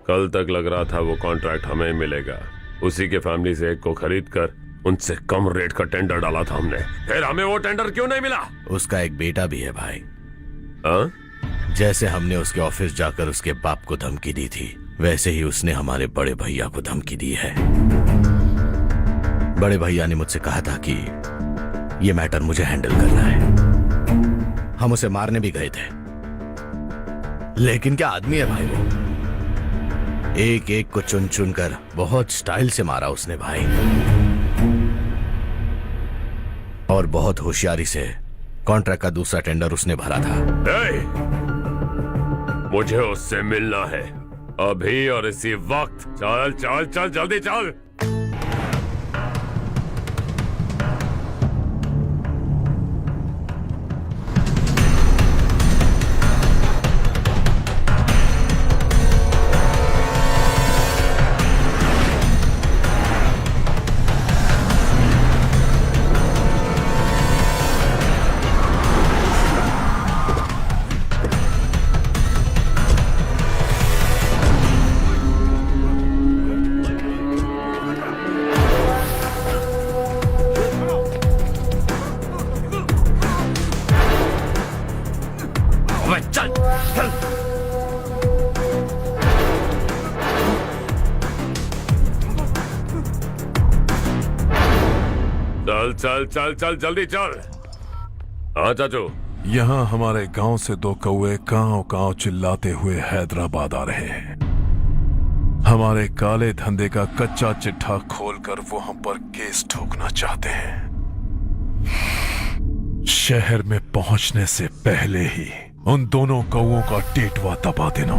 कल तक लग रहा था वो कॉन्ट्रैक्ट हमें मिलेगा। उसी के फैमिली से एक को खरीद कर उनसे कम रेट का टेंडर डाला था हमने। फिर हमें वो टेंडर क्यों नहीं मिला? उसका एक बेटा भी है भाई। जैसे हमने उसके ऑफिस जाकर उसके बाप को धमकी दी थी, वैसे ही उसने हमारे बड़े भैया को धमकी दी है। बड़े भैया ने मुझसे कहा था कि ये मैटर मुझे हैंडल करना है। हम उसे मारने भी गए थे, लेकिन क्या आदमी है भाई वो। एक एक को चुन चुन कर बहुत स्टाइल से मारा उसने भाई, और बहुत होशियारी से कॉन्ट्रैक्ट का दूसरा टेंडर उसने भरा था। मुझे उससे मिलना है अभी और इसी वक्त। चल चल चल जल्दी चल। चल चल चल जल्दी चल। हाँ चाचू, यहाँ हमारे गांव से 2 कौवे कांव कांव चिल्लाते हुए हैदराबाद आ रहे हैं। हमारे काले धंधे का कच्चा चिट्ठा खोलकर वो हम पर केस ठोकना चाहते हैं। शहर में पहुंचने से पहले ही उन दोनों कौवों का टेटवा दबा देना।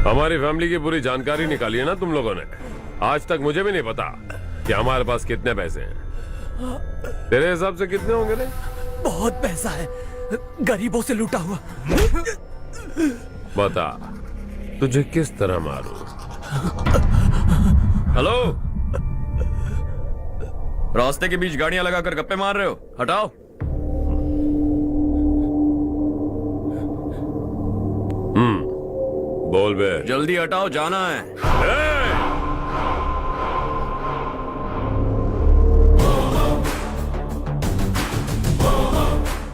हमारी फैमिली की पूरी जानकारी निकाली है ना तुम लोगों ने। आज तक मुझे भी नहीं पता कि हमारे पास कितने पैसे हैं। तेरे हिसाब से कितने होंगे रे? बहुत पैसा है, गरीबों से लूटा हुआ। बता तुझे किस तरह मारूं? हेलो, रास्ते के बीच गाड़ियां लगाकर गप्पे मार रहे हो? हटाओ। बोल बे। जल्दी हटाओ, जाना है।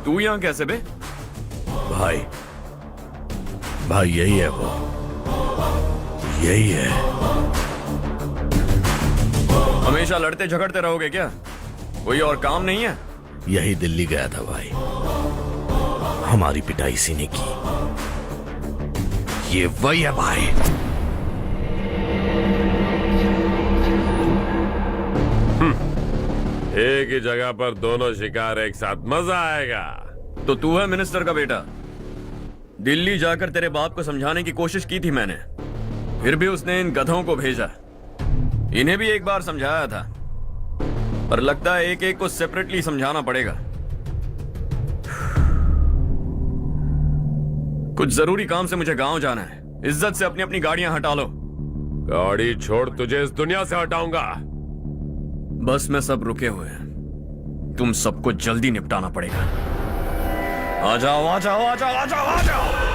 तू यहां कैसे बे? भाई यही है वो, यही है। हमेशा लड़ते झगड़ते रहोगे क्या? कोई और काम नहीं है? यही दिल्ली गया था भाई, हमारी पिटाई इसी ने की। ये वही है भाई। एक ही जगह पर दोनों शिकार एक साथ, मजा आएगा। तो तू है मिनिस्टर का बेटा। दिल्ली जाकर तेरे बाप को समझाने की कोशिश की थी मैंने, फिर भी उसने इन गधों को भेजा। इन्हें भी एक बार समझाया था, पर लगता है एक एक को सेपरेटली समझाना पड़ेगा। कुछ जरूरी काम से मुझे गांव जाना है। इज्जत से अपनी अपनी गाड़ियां हटा लो। गाड़ी छोड़, तुझे इस दुनिया से हटाऊंगा। बस में सब रुके हुए हैं, तुम सबको जल्दी निपटाना पड़ेगा। आ जाओ आ जाओ आ जाओ आ जाओ आ जाओ।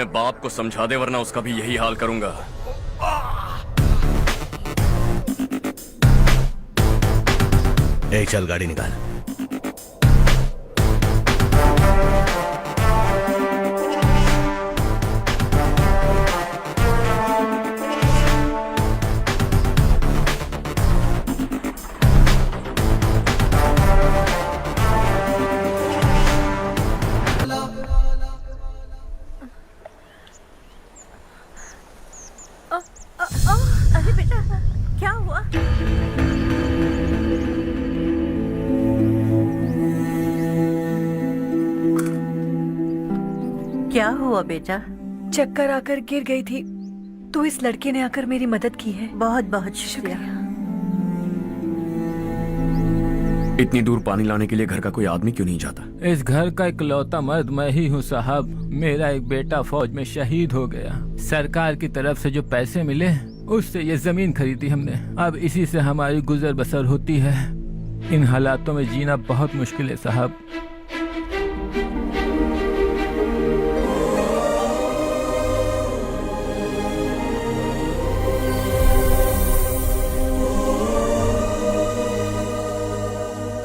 बाप को समझा दे वरना उसका भी यही हाल करूंगा। ए चल गाड़ी निकाल। अरे बेटा क्या हुआ? क्या हुआ बेटा? चक्कर आकर गिर गई थी तो इस लड़के ने आकर मेरी मदद की है। बहुत बहुत शुक्रिया। इतनी दूर पानी लाने के लिए घर का कोई आदमी क्यों नहीं जाता? इस घर का इकलौता मर्द मैं ही हूँ साहब। मेरा एक बेटा फौज में शहीद हो गया। सरकार की तरफ से जो पैसे मिले उससे ये जमीन खरीदी हमने। अब इसी से हमारी गुजर बसर होती है। इन हालातों में जीना बहुत मुश्किल है साहब।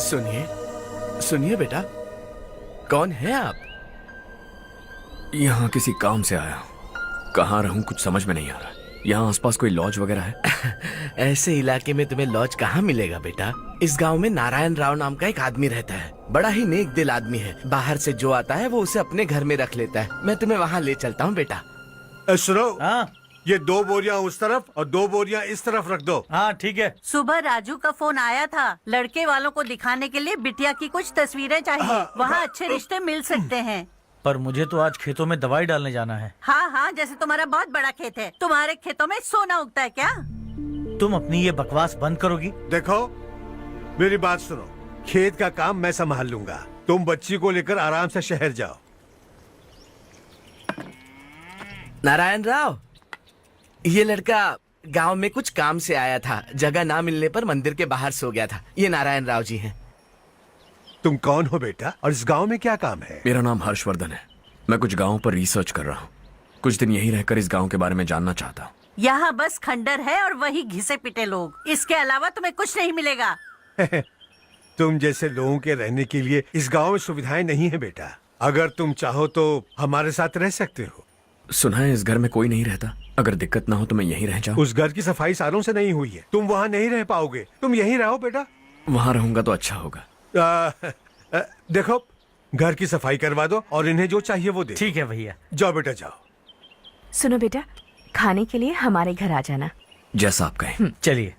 सुनिए सुनिए बेटा, कौन है आप? यहाँ किसी काम से आया हूँ। कहाँ रहूँ कुछ समझ में नहीं आ रहा। यहाँ आसपास कोई लॉज वगैरह है? ऐसे इलाके में तुम्हें लॉज कहाँ मिलेगा बेटा? इस गांव में नारायण राव नाम का एक आदमी रहता है। बड़ा ही नेक दिल आदमी है। बाहर से जो आता है वो उसे अपने घर में रख लेता है। मैं तुम्हें वहाँ ले चलता हूँ बेटा। सुनो, ये 2 बोरियां उस तरफ और 2 बोरियां इस तरफ रख दो। हाँ ठीक है। सुबह राजू का फोन आया था। लड़के वालों को दिखाने के लिए बिटिया की कुछ तस्वीरें चाहिए। वहाँ अच्छे रिश्ते मिल सकते हैं। पर मुझे तो आज खेतों में दवाई डालने जाना है। हाँ हाँ, जैसे तुम्हारा बहुत बड़ा खेत है। तुम्हारे खेतों में सोना उगता है क्या? तुम अपनी ये बकवास बंद करोगी? देखो मेरी बात सुनो, खेत का काम मैं संभाल लूंगा। तुम बच्ची को लेकर आराम से शहर जाओ। नारायण राव, ये लड़का गांव में कुछ काम से आया था। जगह ना मिलने पर मंदिर के बाहर सो गया था। ये नारायण राव जी हैं। तुम कौन हो बेटा और इस गांव में क्या काम है? मेरा नाम हर्षवर्धन है। मैं कुछ गाँव पर रिसर्च कर रहा हूँ। कुछ दिन यहीं रहकर इस गाँव के बारे में जानना चाहता हूँ। यहाँ बस खंडर है और वही घिसे पिटे लोग। इसके अलावा तुम्हें कुछ नहीं मिलेगा। तुम जैसे लोगों के रहने के लिए इस गांव में सुविधाएं नहीं है बेटा। अगर तुम चाहो तो हमारे साथ रह सकते हो। सुना है इस घर में कोई नहीं रहता। अगर दिक्कत ना हो तो मैं यहीं रह जाऊँ। उस घर की सफाई सालों से नहीं हुई है। तुम वहाँ नहीं रह पाओगे। तुम यहीं रहो बेटा। वहाँ रहूंगा तो अच्छा होगा। देखो, घर की सफाई करवा दो और इन्हें जो चाहिए वो दे। ठीक है भैया। जाओ बेटा जाओ। सुनो बेटा, खाने के लिए हमारे घर आ जाना। जैसा आप कहें। चलिए।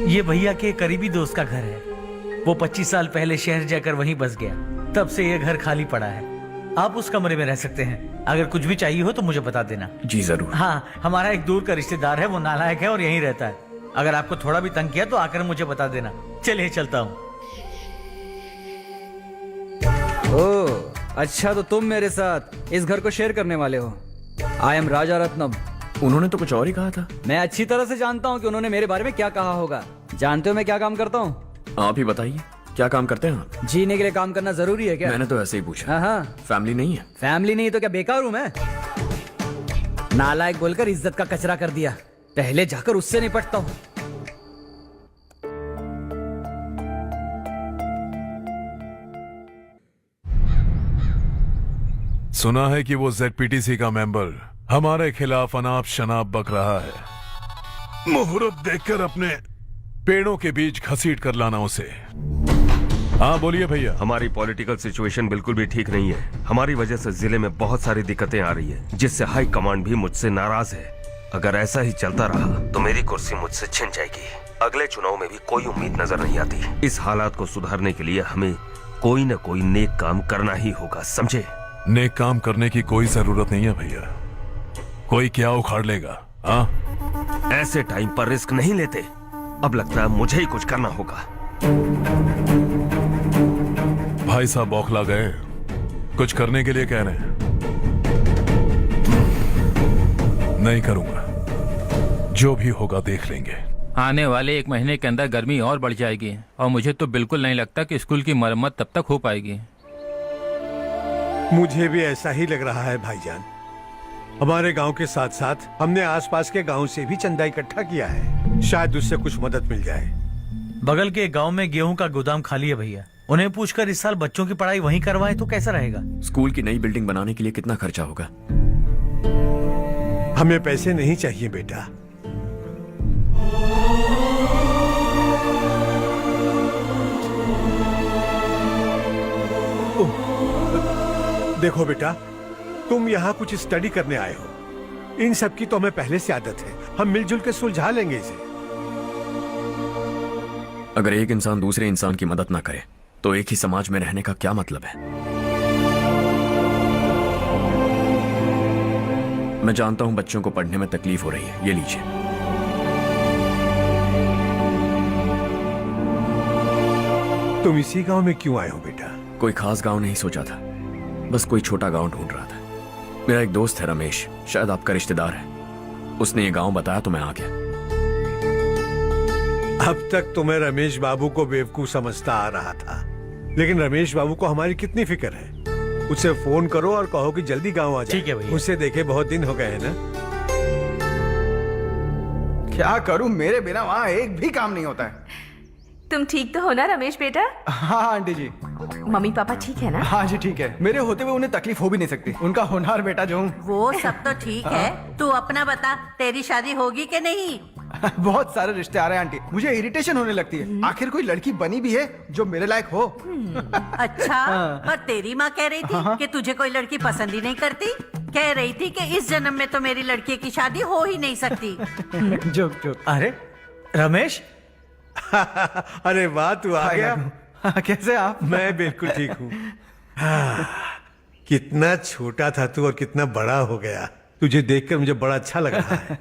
ये भैया के करीबी दोस्त का घर है। वो 25 साल पहले शहर जाकर वहीं बस गया। तब से ये घर खाली पड़ा है। आप उस कमरे में रह सकते हैं। अगर कुछ भी चाहिए हो तो मुझे बता देना। जी जरूर। हाँ, हमारा एक दूर का रिश्तेदार है। वो नालायक है और यहीं रहता है। अगर आपको थोड़ा भी तंग किया तो आकर मुझे बता देना। चलिए चलता हूँ। ओह अच्छा, तो तुम मेरे साथ इस घर को शेयर करने वाले हो। आई एम राजा रत्नम। उन्होंने तो कुछ और ही कहा था। मैं अच्छी तरह से जानता हूँ कि उन्होंने मेरे बारे में क्या कहा होगा। जानते हो मैं क्या काम करता हूँ? आप ही बताइए, क्या काम करते हैं आप? जीने के लिए काम करना जरूरी है क्या? मैंने तो ऐसे ही पूछा। हाँ हाँ। फैमिली नहीं है? फैमिली नहीं तो क्या बेकार हूँ मैं? नालायक बोलकर इज्जत का कचरा कर दिया। पहले जाकर उससे निपटता हूँ। सुना है कि वो ZPTC का मेंबर हमारे खिलाफ अनाप शनाप बक रहा है। मुहूर्त देखकर अपने पेड़ों के बीच घसीट कर लाना उसे। हाँ बोलिए भैया। हमारी पॉलिटिकल सिचुएशन बिल्कुल भी ठीक नहीं है। हमारी वजह से जिले में बहुत सारी दिक्कतें आ रही है, जिससे हाई कमांड भी मुझसे नाराज है। अगर ऐसा ही चलता रहा तो मेरी कुर्सी मुझसे छिन जाएगी। अगले चुनाव में भी कोई उम्मीद नजर नहीं आती। इस हालात को सुधारने के लिए हमें कोई न कोई नेक काम करना ही होगा, समझे? नेक काम करने की कोई जरूरत नहीं है भैया। कोई क्या उखाड़ लेगा? हाँ, ऐसे टाइम पर रिस्क नहीं लेते। अब लगता है मुझे ही कुछ करना होगा। भाई साहब बौखला गए। कुछ करने के लिए कह रहे हैं। नहीं करूंगा। जो भी होगा देख लेंगे। आने वाले 1 महीने के अंदर गर्मी और बढ़ जाएगी और मुझे तो बिल्कुल नहीं लगता कि स्कूल की मरम्मत तब तक हो पाएगी। मुझे भी ऐसा ही लग रहा है भाईजान। हमारे गांव के साथ साथ हमने आसपास के गांव से भी चंदा इकट्ठा किया है, शायद उससे कुछ मदद मिल जाए। बगल के गांव में गेहूं का गोदाम खाली है भैया, उन्हें पूछकर इस साल बच्चों की पढ़ाई वहीं करवाएं तो कैसा रहेगा? स्कूल की नई बिल्डिंग बनाने के लिए कितना खर्चा होगा? हमें पैसे नहीं चाहिए बेटा। देखो बेटा, तुम यहाँ कुछ स्टडी करने आए हो, इन सब की तो हमें पहले से आदत है, हम मिलजुल के सुलझा लेंगे इसे। अगर एक इंसान दूसरे इंसान की मदद ना करे तो एक ही समाज में रहने का क्या मतलब है? मैं जानता हूं बच्चों को पढ़ने में तकलीफ हो रही है, ये लीजिए। तुम इसी गांव में क्यों आए हो बेटा? कोई खास गांव नहीं सोचा था, बस कोई छोटा गांव ढूंढ रहा था। मेरा एक दोस्त है रमेश, शायद आपका रिश्तेदार है, उसने ये गांव बताया तो मैं आ गया। अब तक तो मैं रमेश बाबू को बेवकूफ समझता आ रहा था, लेकिन रमेश बाबू को हमारी कितनी फिक्र है। उसे फोन करो और कहो कि जल्दी गांव आ जाए। ठीक है भैया। उसे देखे बहुत दिन हो गए हैं ना। क्या करूं, मेरे बिना वहाँ एक भी काम नहीं होता है। तुम ठीक तो हो ना रमेश बेटा? हाँ आंटी जी। मम्मी पापा ठीक है ना? हाँ जी ठीक है, मेरे होते हुए उन्हें तकलीफ हो भी नहीं सकती, उनका होनहार बेटा जो हूँ। वो सब तो ठीक है, तू अपना बता, तेरी शादी होगी कि नहीं? बहुत सारे रिश्ते आ रहे हैं आंटी, मुझे इरिटेशन होने लगती है। आखिर कोई लड़की बनी भी है जो मेरे लायक हो। अच्छा, पर तेरी माँ कह रही थी कि तुझे कोई लड़की पसंद ही नहीं करती। कह रही थी कि इस जन्म में तो मेरी लड़की की शादी हो ही नहीं सकती। Joke joke. अरे रमेश, अरे वाह, तू आ गया। कैसे आप? मैं बिल्कुल ठीक हूँ। कितना छोटा था तू और कितना बड़ा हो गया। तुझे देखकर मुझे बड़ा अच्छा लग रहा है।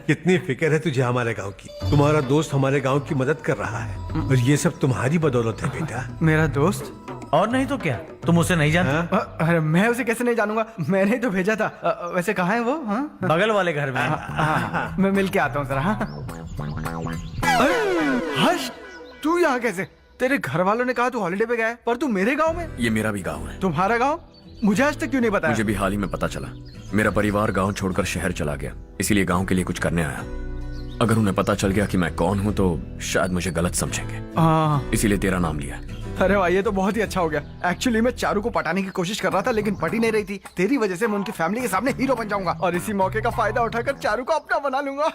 कितनी फिक्र है तुझे हमारे गांव की। तुम्हारा दोस्त हमारे गांव की मदद कर रहा है और ये सब तुम्हारी बदौलत है बेटा। मेरा दोस्त? और नहीं तो क्या, तुम उसे नहीं जानते? अरे मैं उसे कैसे नहीं जानूंगा, मैंने ही तो भेजा था। वैसे कहाँ है वो? बगल वाले घर में। मैं मिल के आता हूँ जरा। हर्ष, तू यहाँ कैसे? तेरे घर वालों ने कहा तू हॉलिडे पे गया है, पर तू मेरे गांव में? ये मेरा भी गांव है। तुम्हारा गांव? मुझे आज तक क्यों नहीं बताया? मुझे भी हाल ही में पता चला। मेरा परिवार गांव छोड़कर शहर चला गया, इसीलिए गांव के लिए कुछ करने आया। अगर उन्हें पता चल गया कि मैं कौन हूं तो शायद मुझे गलत समझेंगे, इसीलिए तेरा नाम लिया। अरे वाह, ये तो बहुत ही अच्छा हो गया। एक्चुअली मैं चारू को पटाने की कोशिश कर रहा था, लेकिन पटी नहीं रही थी। तेरी वजह से मैं उनकी फैमिली के सामने हीरो बन जाऊंगा और इसी मौके का फायदा उठाकर चारू को अपना बना लूंगा।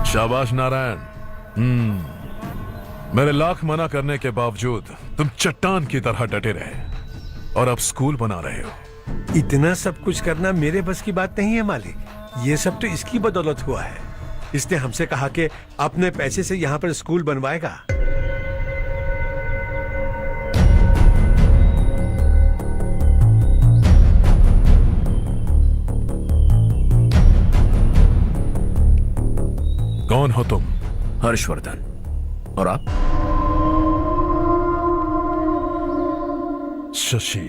शाबाश नारायण। मेरे लाख मना करने के बावजूद तुम चट्टान की तरह डटे रहे और अब स्कूल बना रहे हो। इतना सब कुछ करना मेरे बस की बात नहीं है मालिक, ये सब तो इसकी बदौलत हुआ है। इसने हमसे कहा कि अपने पैसे से यहाँ पर स्कूल बनवाएगा। कौन हो तुम? हर्षवर्धन। और आप? शशि।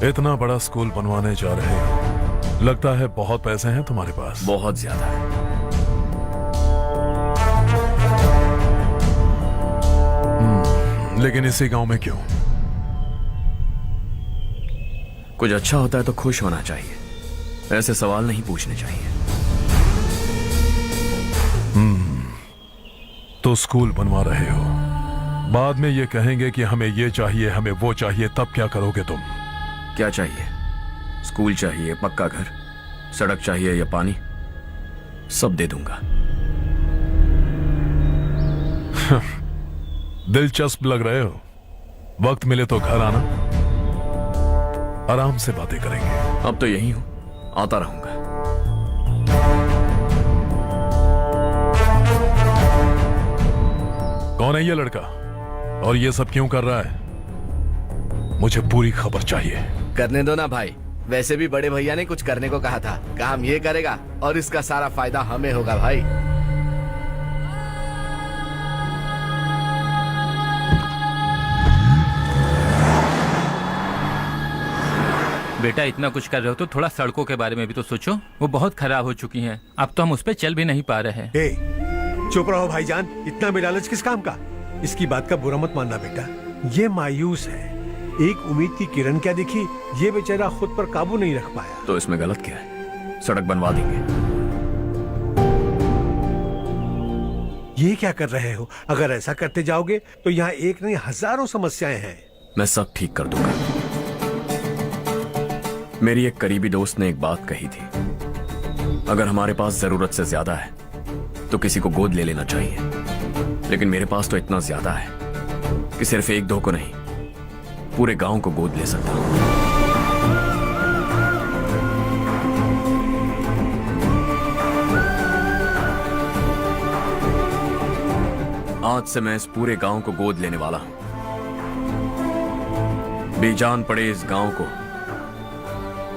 इतना बड़ा स्कूल बनवाने जा रहे हो, लगता है बहुत पैसे हैं तुम्हारे पास। बहुत ज्यादा है। लेकिन इसी गांव में क्यों? कुछ अच्छा होता है तो खुश होना चाहिए, ऐसे सवाल नहीं पूछने चाहिए। तो स्कूल बनवा रहे हो, बाद में ये कहेंगे कि हमें ये चाहिए, हमें वो चाहिए, तब क्या करोगे तुम? क्या चाहिए? स्कूल चाहिए, पक्का घर, सड़क चाहिए या पानी, सब दे दूंगा। दिलचस्प लग रहे हो। वक्त मिले तो घर आना, आराम से बातें करेंगे। अब तो यही हूं, आता रहूंगा। कौन है ये लड़का और ये सब क्यों कर रहा है? मुझे पूरी खबर चाहिए। करने दो ना भाई, वैसे भी बड़े भैया ने कुछ करने को कहा था, काम ये करेगा और इसका सारा फायदा हमें होगा भाई। बेटा इतना कुछ कर रहे हो तो थोड़ा सड़कों के बारे में भी तो सोचो, वो बहुत खराब हो चुकी हैं। अब तो हम उस पर चल भी नहीं पा रहे हैं। चुप रहो भाईजान, इतना बेलालच किस काम का? इसकी बात का बुरा मत मानना बेटा, ये मायूस है। एक उम्मीद की किरण क्या दिखी, ये बेचारा खुद पर काबू नहीं रख पाया। तो इसमें गलत क्या है? सड़क बनवा देंगे। ये क्या कर रहे हो? अगर ऐसा करते जाओगे तो यहाँ एक नहीं हजारों समस्याएं हैं। मैं सब ठीक कर दूंगा। मेरी एक करीबी दोस्त ने एक बात कही थी, अगर हमारे पास जरूरत से ज्यादा है तो किसी को गोद ले लेना चाहिए। लेकिन मेरे पास तो इतना ज्यादा है कि सिर्फ एक दो को नहीं, पूरे गांव को गोद ले सकता हूं। आज से मैं इस पूरे गांव को गोद लेने वाला हूं। बेजान पड़े इस गांव को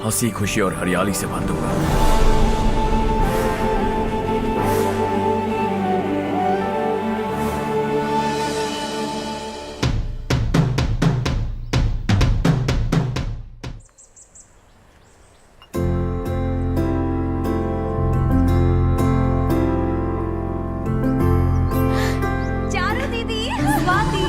हंसी खुशी और हरियाली से भर दूंगा। चारू दीदी, स्वाति।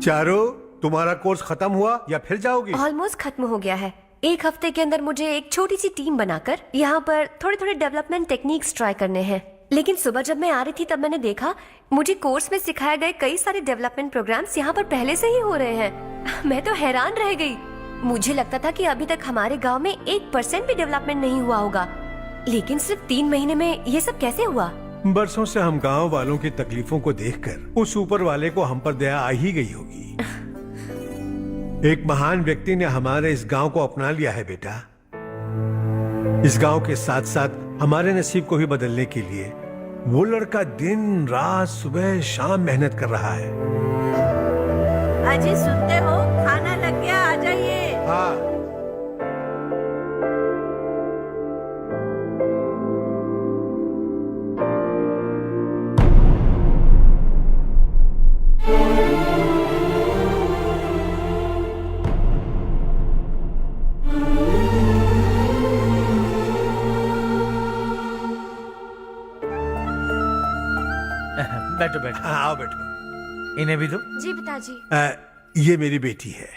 चारो, तुम्हारा कोर्स खत्म हुआ या फिर जाओगी? ऑलमोस्ट खत्म हो गया है। एक हफ्ते के अंदर मुझे एक छोटी सी टीम बनाकर यहाँ पर थोड़े थोड़े डेवलपमेंट टेक्निक्स ट्राई करने हैं। लेकिन सुबह जब मैं आ रही थी तब मैंने देखा मुझे कोर्स में सिखाए गए कई सारे डेवलपमेंट प्रोग्राम्स यहाँ पर पहले से ही हो रहे हैं। मैं तो हैरान रह गई। मुझे लगता था कि अभी तक हमारे गाँव में 1% भी डेवलपमेंट नहीं हुआ होगा, लेकिन सिर्फ 3 महीने में ये सब कैसे हुआ? बरसों से हम गांव वालों की तकलीफों को देखकर उस ऊपर वाले को हम पर दया आ ही गई होगी। एक महान व्यक्ति ने हमारे इस गांव को अपना लिया है बेटा। इस गांव के साथ साथ हमारे नसीब को भी बदलने के लिए वो लड़का दिन रात सुबह शाम मेहनत कर रहा है। अजी सुनते हो, खाना लग गया, आ जाइए। हाँ। बैठो बैठो। आओ बैठो। इन्हें भी दो। जी पिताजी। ये मेरी बेटी है।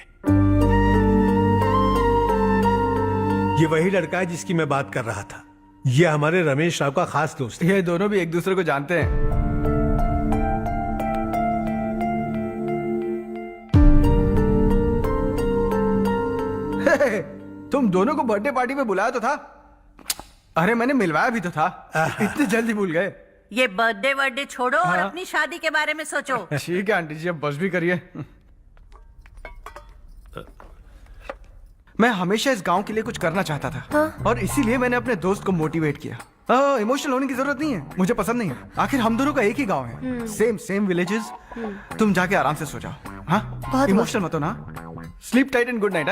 ये वही लड़का है जिसकी मैं बात कर रहा था। ये हमारे रमेश राव का खास दोस्त है। ये दोनों भी एक दूसरे को जानते हैं। तुम दोनों को बर्थडे पार्टी में बुलाया तो था। अरे मैंने मिलवाया भी तो था। इतनी जल्दी भूल गए। ये बर्थडे छोड़ो और अपनी शादी के बारे में सोचो। ठीक है आंटी जी, अब बस भी करिए। मैं हमेशा इस गांव के लिए कुछ करना चाहता था। और इसीलिए मैंने अपने दोस्त को मोटिवेट किया। इमोशनल होने की जरूरत नहीं है, मुझे पसंद नहीं है। आखिर हम दोनों का एक ही गांव है, सेम विलेजेस। तुम जाके आराम से सो जाओ। हाँ, इमोशनल मत हो ना। Sleep tight and good night.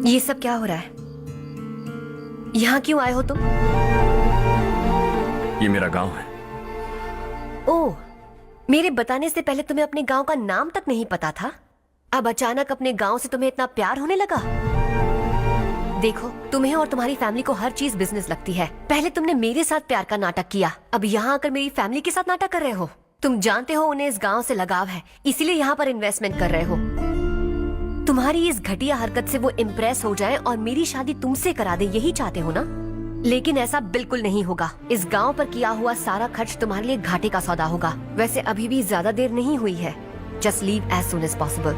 ये सब क्या हो रहा है? यहाँ क्यों आए हो तुम? ये मेरा गांव है। ओह, मेरे बताने से पहले तुम्हें अपने गांव का नाम तक नहीं पता था? अब अचानक अपने गांव से तुम्हें इतना प्यार होने लगा? देखो, तुम्हें और तुम्हारी फैमिली को हर चीज बिजनेस लगती है। पहले तुमने मेरे साथ प्यार का नाटक किया, अब यहाँ आकर मेरी फैमिली के साथ नाटक कर रहे हो। तुम जानते हो उन्हें इस गांव से लगाव है, इसीलिए यहाँ पर इन्वेस्टमेंट कर रहे हो। तुम्हारी इस घटिया हरकत से वो इम्प्रेस हो जाए और मेरी शादी तुमसे करा दे, यही चाहते हो ना? लेकिन ऐसा बिल्कुल नहीं होगा। इस गांव पर किया हुआ सारा खर्च तुम्हारे लिए घाटे का सौदा होगा। वैसे अभी भी ज्यादा देर नहीं हुई है। Just leave as soon as possible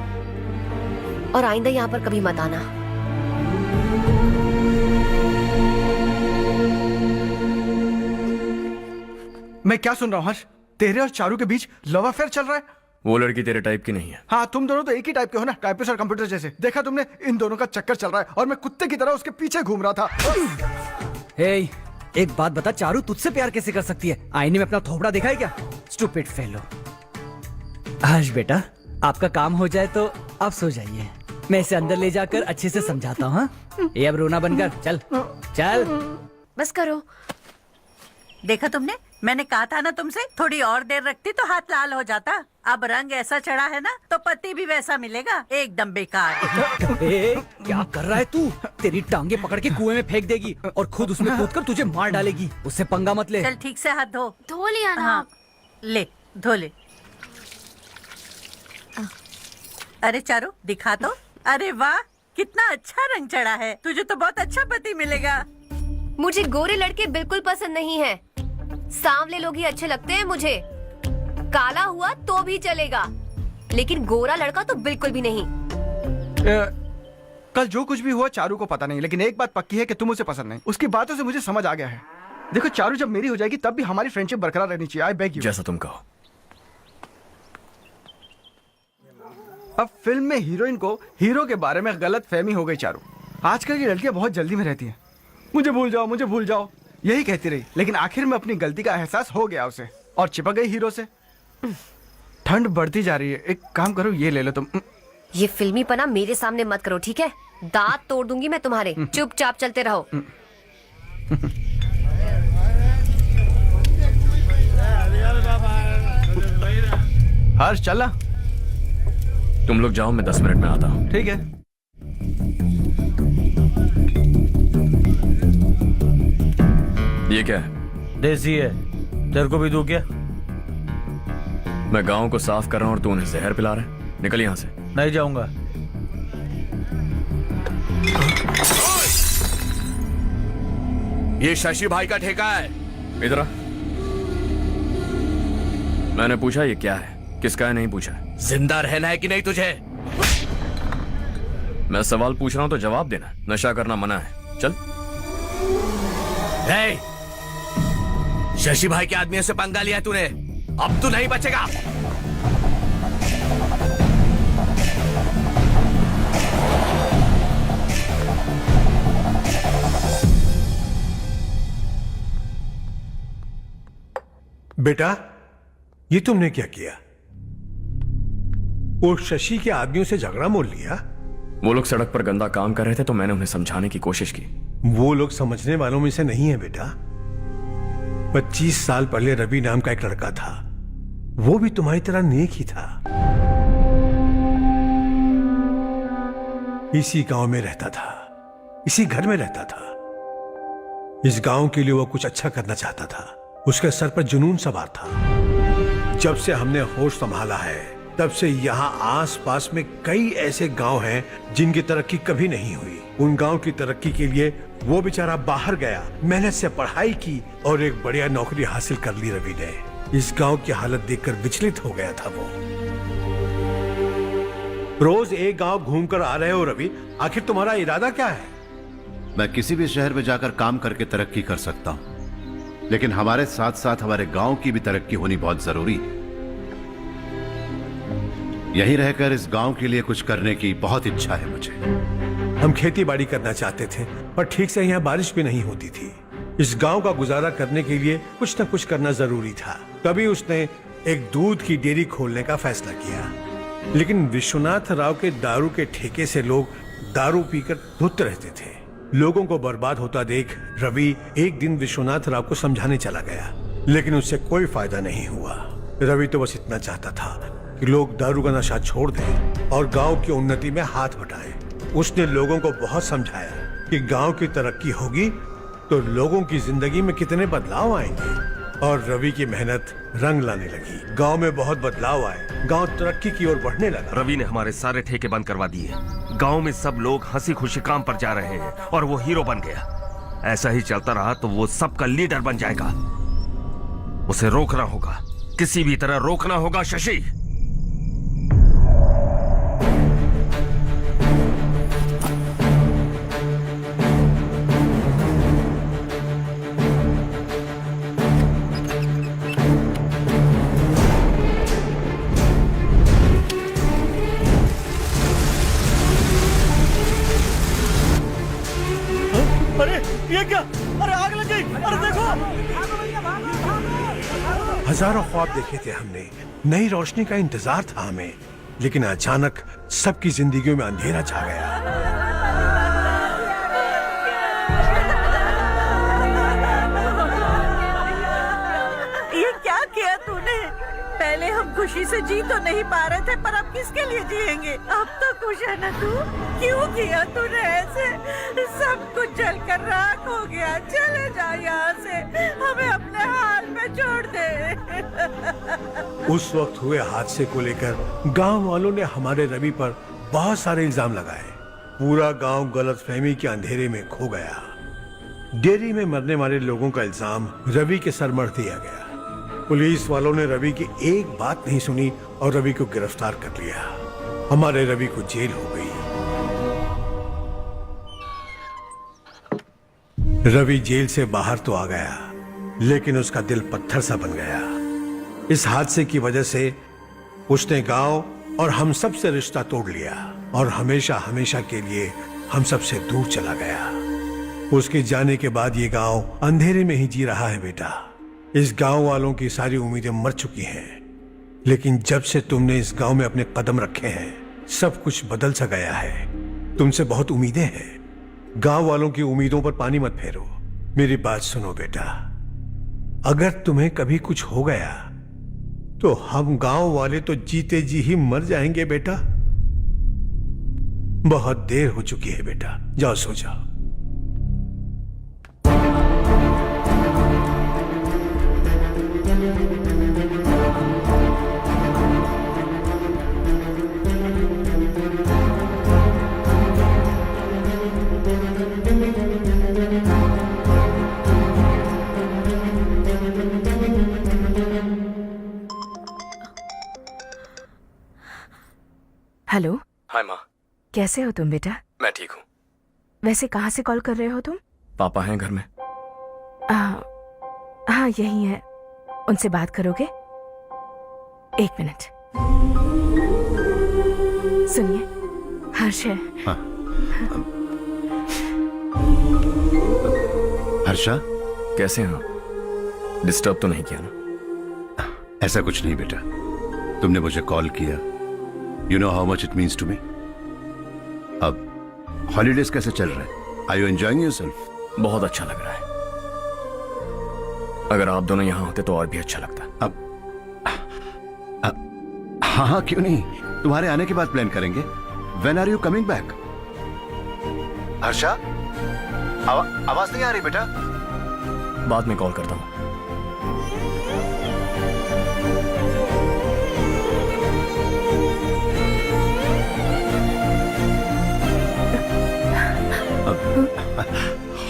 और आइंदा यहाँ पर कभी मत आना। मैं क्या सुन रहा हूँ हर्ष? तेरे और चारू के बीच लव अफेयर चल रहा है? वो लड़की तेरे टाइप की नहीं है। हाँ, तुम दोनों तो एक ही टाइप के हो ना, टाइपिस्ट और कंप्यूटर जैसे। देखा तुमने, इन दोनों का चक्कर चल रहा है और मैं कुत्ते की तरह उसके पीछे घूम रहा था। हे, एक बात बता, चारू तुझसे प्यार कैसे कर सकती है? आईने में अपना थोबड़ा देखा है क्या? Stupid fellow. हर्ष बेटा, आपका काम हो जाए तो आप सो जाइए, मैं इसे अंदर ले जाकर अच्छे से समझाता हूँ। ये अब रोना बनकर चल चल। बस करो। देखा तुमने, मैंने कहा था ना तुमसे, थोड़ी और देर रखती तो हाथ लाल हो जाता। अब रंग ऐसा चढ़ा है ना तो पति भी वैसा मिलेगा, एकदम बेकार। क्या कर रहा है तू? तेरी टांगे पकड़ के कुएं में फेंक देगी और खुद उसमें कूदकर तुझे मार डालेगी। उससे पंगा मत ले। चल ठीक से हाथ धो। धो लिया ना। हाँ, ले धो ले। अरे चारू दिखा तो। अरे वाह, कितना अच्छा रंग चढ़ा है। तुझे तो बहुत अच्छा पति मिलेगा। मुझे गोरे लड़के बिल्कुल पसंद नहीं है, सांवले लोग ही अच्छे लगते हैं मुझे। काला हुआ तो भी चलेगा, लेकिन गोरा लड़का तो बिल्कुल भी नहीं। कल जो कुछ भी हुआ चारू को पता नहीं, लेकिन एक बात पक्की है कि तुम उसे पसंद नहीं। उसकी बातों से मुझे समझ आ गया है। देखो चारू जब मेरी हो जाएगी तब भी हमारी फ्रेंडशिप बरकरार रहनी चाहिए। I beg you. जैसा तुम कहो। अब फिल्म में हीरोइन को हीरो के बारे में गलत फहमी हो गई चारू। आजकल की लड़कियां बहुत जल्दी में रहती हैं। मुझे भूल जाओ, मुझे भूल जाओ, यही कहती रही, लेकिन आखिर में अपनी गलती का एहसास हो गया उसे और चिपक गई हीरो से। ठंड बढ़ती जा रही है, एक काम करो, ये ले लो तुम। ये फिल्मी पना मेरे सामने मत करो, ठीक है? दांत तोड़ दूंगी मैं तुम्हारे। चुपचाप चलते रहो। हर्ष चला। तुम लोग जाओ, मैं 10 मिनट में आता हूँ। ठीक है। ये क्या है? देसी है, तेरे को भी दूं क्या? मैं गांव को साफ कर रहा हूँ और तू उन्हें जहर पिला रहा है। निकल यहाँ से। नहीं जाऊंगा। ये शशि भाई का ठेका है। इधर आ। मैंने पूछा ये क्या है, किसका है नहीं पूछा। जिंदा रहना है कि नहीं तुझे? मैं सवाल पूछ रहा हूं तो जवाब देना। नशा करना मना है। चल। शशि भाई के आदमियों से पंगा लिया तूने, अब तू नहीं बचेगा। बेटा, ये तुमने क्या किया? वो शशि के आदमियों से झगड़ा मोल लिया? वो लोग सड़क पर गंदा काम कर रहे थे तो मैंने उन्हें समझाने की कोशिश की। वो लोग समझने वालों में से नहीं है बेटा। 25 साल पहले रवि नाम का एक लड़का था, वो भी तुम्हारी तरह नेक ही था। इसी गांव में रहता था, इसी घर में रहता था। इस गांव के लिए वो कुछ अच्छा करना चाहता था। उसके सर पर जुनून सवार था। जब से हमने होश संभाला है तब से यहाँ आस पास में कई ऐसे गांव हैं जिनकी तरक्की कभी नहीं हुई। उन गांव की तरक्की के लिए वो बेचारा बाहर गया, मेहनत से पढ़ाई की और एक बढ़िया नौकरी हासिल कर ली रवि ने। इस गांव की हालत देखकर विचलित हो गया था वो। रोज एक गांव घूमकर आ रहे हो रवि, आखिर तुम्हारा इरादा क्या है? मैं किसी भी शहर में जाकर काम करके तरक्की कर सकता हूं, लेकिन हमारे साथ साथ हमारे गांव की भी तरक्की होनी बहुत जरूरी है। यहीं रहकर इस गांव के लिए कुछ करने की बहुत इच्छा है मुझे। हम खेती बाड़ी करना चाहते थे, पर ठीक से यहाँ बारिश भी नहीं होती थी। इस गांव का गुजारा करने के लिए कुछ न कुछ करना जरूरी था। तभी उसने एक दूध की डेयरी खोलने का फैसला किया। लेकिन विश्वनाथ राव के दारू के ठेके से लोग दारू पीकर धुत रहते थे। लोगों को बर्बाद होता देख रवि एक दिन विश्वनाथ राव को समझाने चला गया, लेकिन उससे कोई फायदा नहीं हुआ। रवि तो बस इतना चाहता था कि लोग दारू का नशा छोड़ दें और गांव की उन्नति में हाथ बटाएं। उसने लोगों को बहुत समझाया कि गांव की तरक्की होगी तो लोगों की जिंदगी में कितने बदलाव आएंगे, और रवि की मेहनत रंग लाने लगी। गांव में बहुत बदलाव आए, गांव तरक्की की ओर बढ़ने लगा। रवि ने हमारे सारे ठेके बंद करवा दिए। गांव में सब लोग हंसी खुशी काम पर जा रहे हैं और वो हीरो बन गया। ऐसा ही चलता रहा तो वो सबका लीडर बन जाएगा। उसे रोकना होगा, किसी भी तरह रोकना होगा शशि। हजारों ख्वाब देखे थे हमने, नई रोशनी का इंतजार था हमें, लेकिन अचानक सबकी जिंदगियों में अंधेरा छा गया। ये क्या किया तूने? पहले हम खुशी से जी तो नहीं पा रहे थे, पर अब किसके लिए जिएंगे? अब तो खुश है ना तू? क्यों किया तूने ऐसे? सब कुछ जलकर राख हो गया। चले जा यहाँ से, हमें अपने हाल में छोड़ दे। उस वक्त हुए हादसे को लेकर गांव वालों ने हमारे रवि पर बहुत सारे इल्जाम लगाए। पूरा गांव गलतफहमी के अंधेरे में खो गया। डेयरी में मरने वाले लोगों का इल्जाम रवि के सर मढ़ दिया गया। पुलिस वालों ने रवि की एक बात नहीं सुनी और रवि को गिरफ्तार कर लिया। हमारे रवि को जेल हो गई। रवि जेल से बाहर तो आ गया, लेकिन उसका दिल पत्थर सा बन गया। इस हादसे की वजह से उसने गांव और हम सब से रिश्ता तोड़ लिया और हमेशा हमेशा के लिए हम सब से दूर चला गया। उसके जाने के बाद ये गांव अंधेरे में ही जी रहा है बेटा। इस गांव वालों की सारी उम्मीदें मर चुकी हैं, लेकिन जब से तुमने इस गांव में अपने कदम रखे हैं, सब कुछ बदल सा गया है। तुमसे बहुत उम्मीदें हैं। गांव वालों की उम्मीदों पर पानी मत फेरो। मेरी बात सुनो बेटा, अगर तुम्हें कभी कुछ हो गया तो हम गांव वाले तो जीते जी ही मर जाएंगे बेटा। बहुत देर हो चुकी है बेटा, जाओ सो जाओ। हेलो। हाय माँ। कैसे हो तुम बेटा? मैं ठीक हूँ। वैसे कहाँ से कॉल कर रहे हो तुम? पापा हैं घर में। हाँ यही है। उनसे बात करोगे? एक मिनट। सुनिए, हर्ष है। हाँ। हर्षा, कैसे हैं आप? डिस्टर्ब तो नहीं किया ना? ऐसा कुछ नहीं बेटा, तुमने मुझे कॉल किया। You know how much it means to me. अब हॉलीडेज कैसे चल रहे हैं? Are you enjoying yourself? बहुत अच्छा लग रहा है। अगर आप दोनों यहाँ होते तो और भी अच्छा लगता। हाँ हाँ क्यों नहीं, तुम्हारे आने के बाद प्लान करेंगे। When are you coming back? Harsha, आवाज नहीं आ रही बेटा। बाद में कॉल करता हूँ।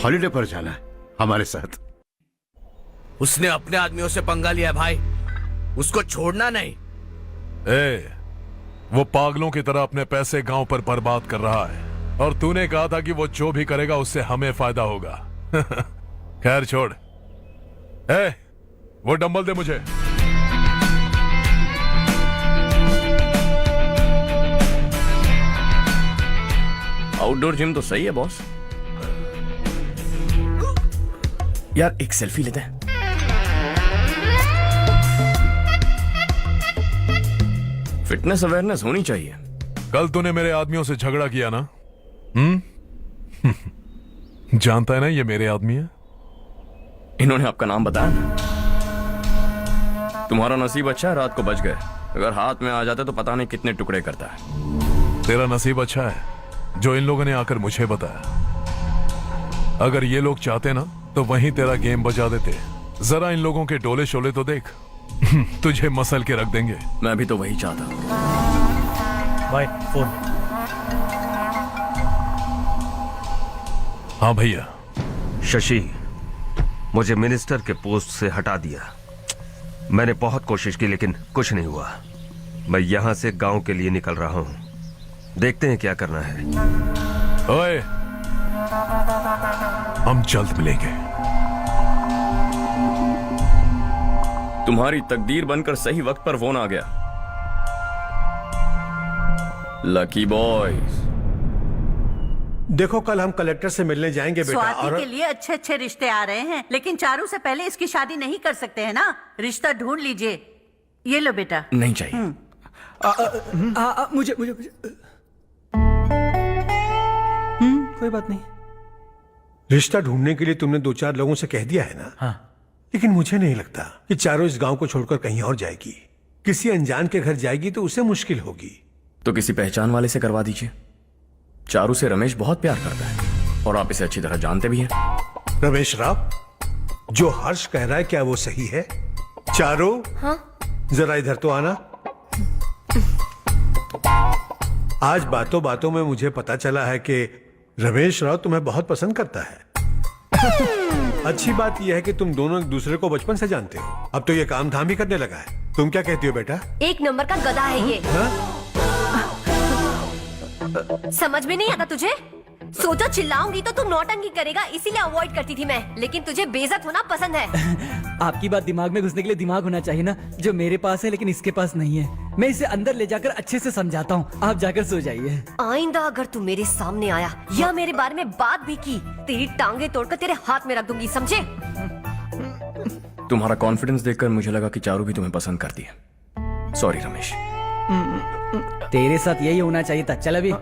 हॉलीडे पर जाना है हमारे साथ। उसने अपने आदमियों से पंगा लिया भाई, उसको छोड़ना नहीं। वो पागलों की तरह अपने पैसे गांव पर बर्बाद कर रहा है, और तूने कहा था कि वो जो भी करेगा उससे हमें फायदा होगा। खैर छोड़। वो डंबल दे मुझे। आउटडोर जिम तो सही है बॉस। यार एक सेल्फी लेते हैं। फिटनेस अवेयरनेस होनी चाहिए। कल तूने मेरे आदमियों से झगड़ा किया ना? जानता है ना ये मेरे आदमी है। इन्होंने आपका नाम बताया? तुम्हारा नसीब अच्छा है, रात को बच गए। अगर हाथ में आ जाते तो पता नहीं कितने टुकड़े करता है। तेरा नसीब अच्छा है जो इन लोगों ने आकर मुझे बताया। अगर ये लोग चाहते ना तो वहीं तेरा गेम बजा देते। जरा इन लोगों के डोले शोले तो देख। तुझे मसल के रख देंगे। मैं भी तो वही चाहता। भाई फोन। हाँ भैया। शशि, मुझे मिनिस्टर के पोस्ट से हटा दिया। मैंने बहुत कोशिश की लेकिन कुछ नहीं हुआ। मैं यहां से गांव के लिए निकल रहा हूं। देखते हैं क्या करना है। ओए, हम जल्द मिलेंगे। तुम्हारी तकदीर बनकर सही वक्त पर फोन आ गया। Lucky boys. देखो कल हम कलेक्टर से मिलने जाएंगे बेटा। स्वाति और के लिए अच्छे अच्छे रिश्ते आ रहे हैं, लेकिन चारू से पहले इसकी शादी नहीं कर सकते हैं ना। रिश्ता ढूंढ लीजिए। ये लो बेटा। नहीं चाहिए। मुझे मुझे कोई बात नहीं। रिश्ता ढूंढने के लिए तुमने 2-4 लोगों से कह दिया है ना? हाँ। लेकिन मुझे नहीं लगता कि चारों इस गांव को छोड़कर कहीं और जाएगी। किसी अनजान के घर जाएगी तो उसे मुश्किल होगी। तो किसी पहचान वाले से करवा दीजिए। चारू से रमेश बहुत प्यार करता है और आप इसे अच्छी तरह जानते भी हैं। रमेश राव, जो हर्ष कह रहा है क्या वो सही है? चारू, हाँ? जरा इधर तो आना। आज बातों बातों में मुझे पता चला है कि रमेश राव तुम्हें बहुत पसंद करता है। अच्छी बात यह है कि तुम दोनों एक दूसरे को बचपन से जानते हो। अब तो ये काम धाम भी करने लगा है। तुम क्या कहती हो बेटा? एक नंबर का गधा है ये। समझ में नहीं आता तुझे? सोचा चिल्लाऊंगी तो तू नौटंकी करेगा, इसीलिए अवॉइड करती थी मैं। लेकिन तुझे बेइज्जत होना पसंद है। आपकी बात दिमाग में घुसने के लिए दिमाग होना चाहिए ना, जो मेरे पास है लेकिन इसके पास नहीं है। मैं इसे अंदर ले जाकर अच्छे से समझाता हूँ। आप जाकर सो जाइए। आइंदा अगर तू मेरे सामने आया या मेरे बारे में बात भी की, तेरी टांगे तोड़कर तेरे हाथ में रख दूंगी, समझे? तुम्हारा कॉन्फिडेंस देखकर मुझे लगा कि चारू भी तुम्हें पसंद करती है। सॉरी रमेश। तेरे साथ यही होना चाहिए था। चल अभी।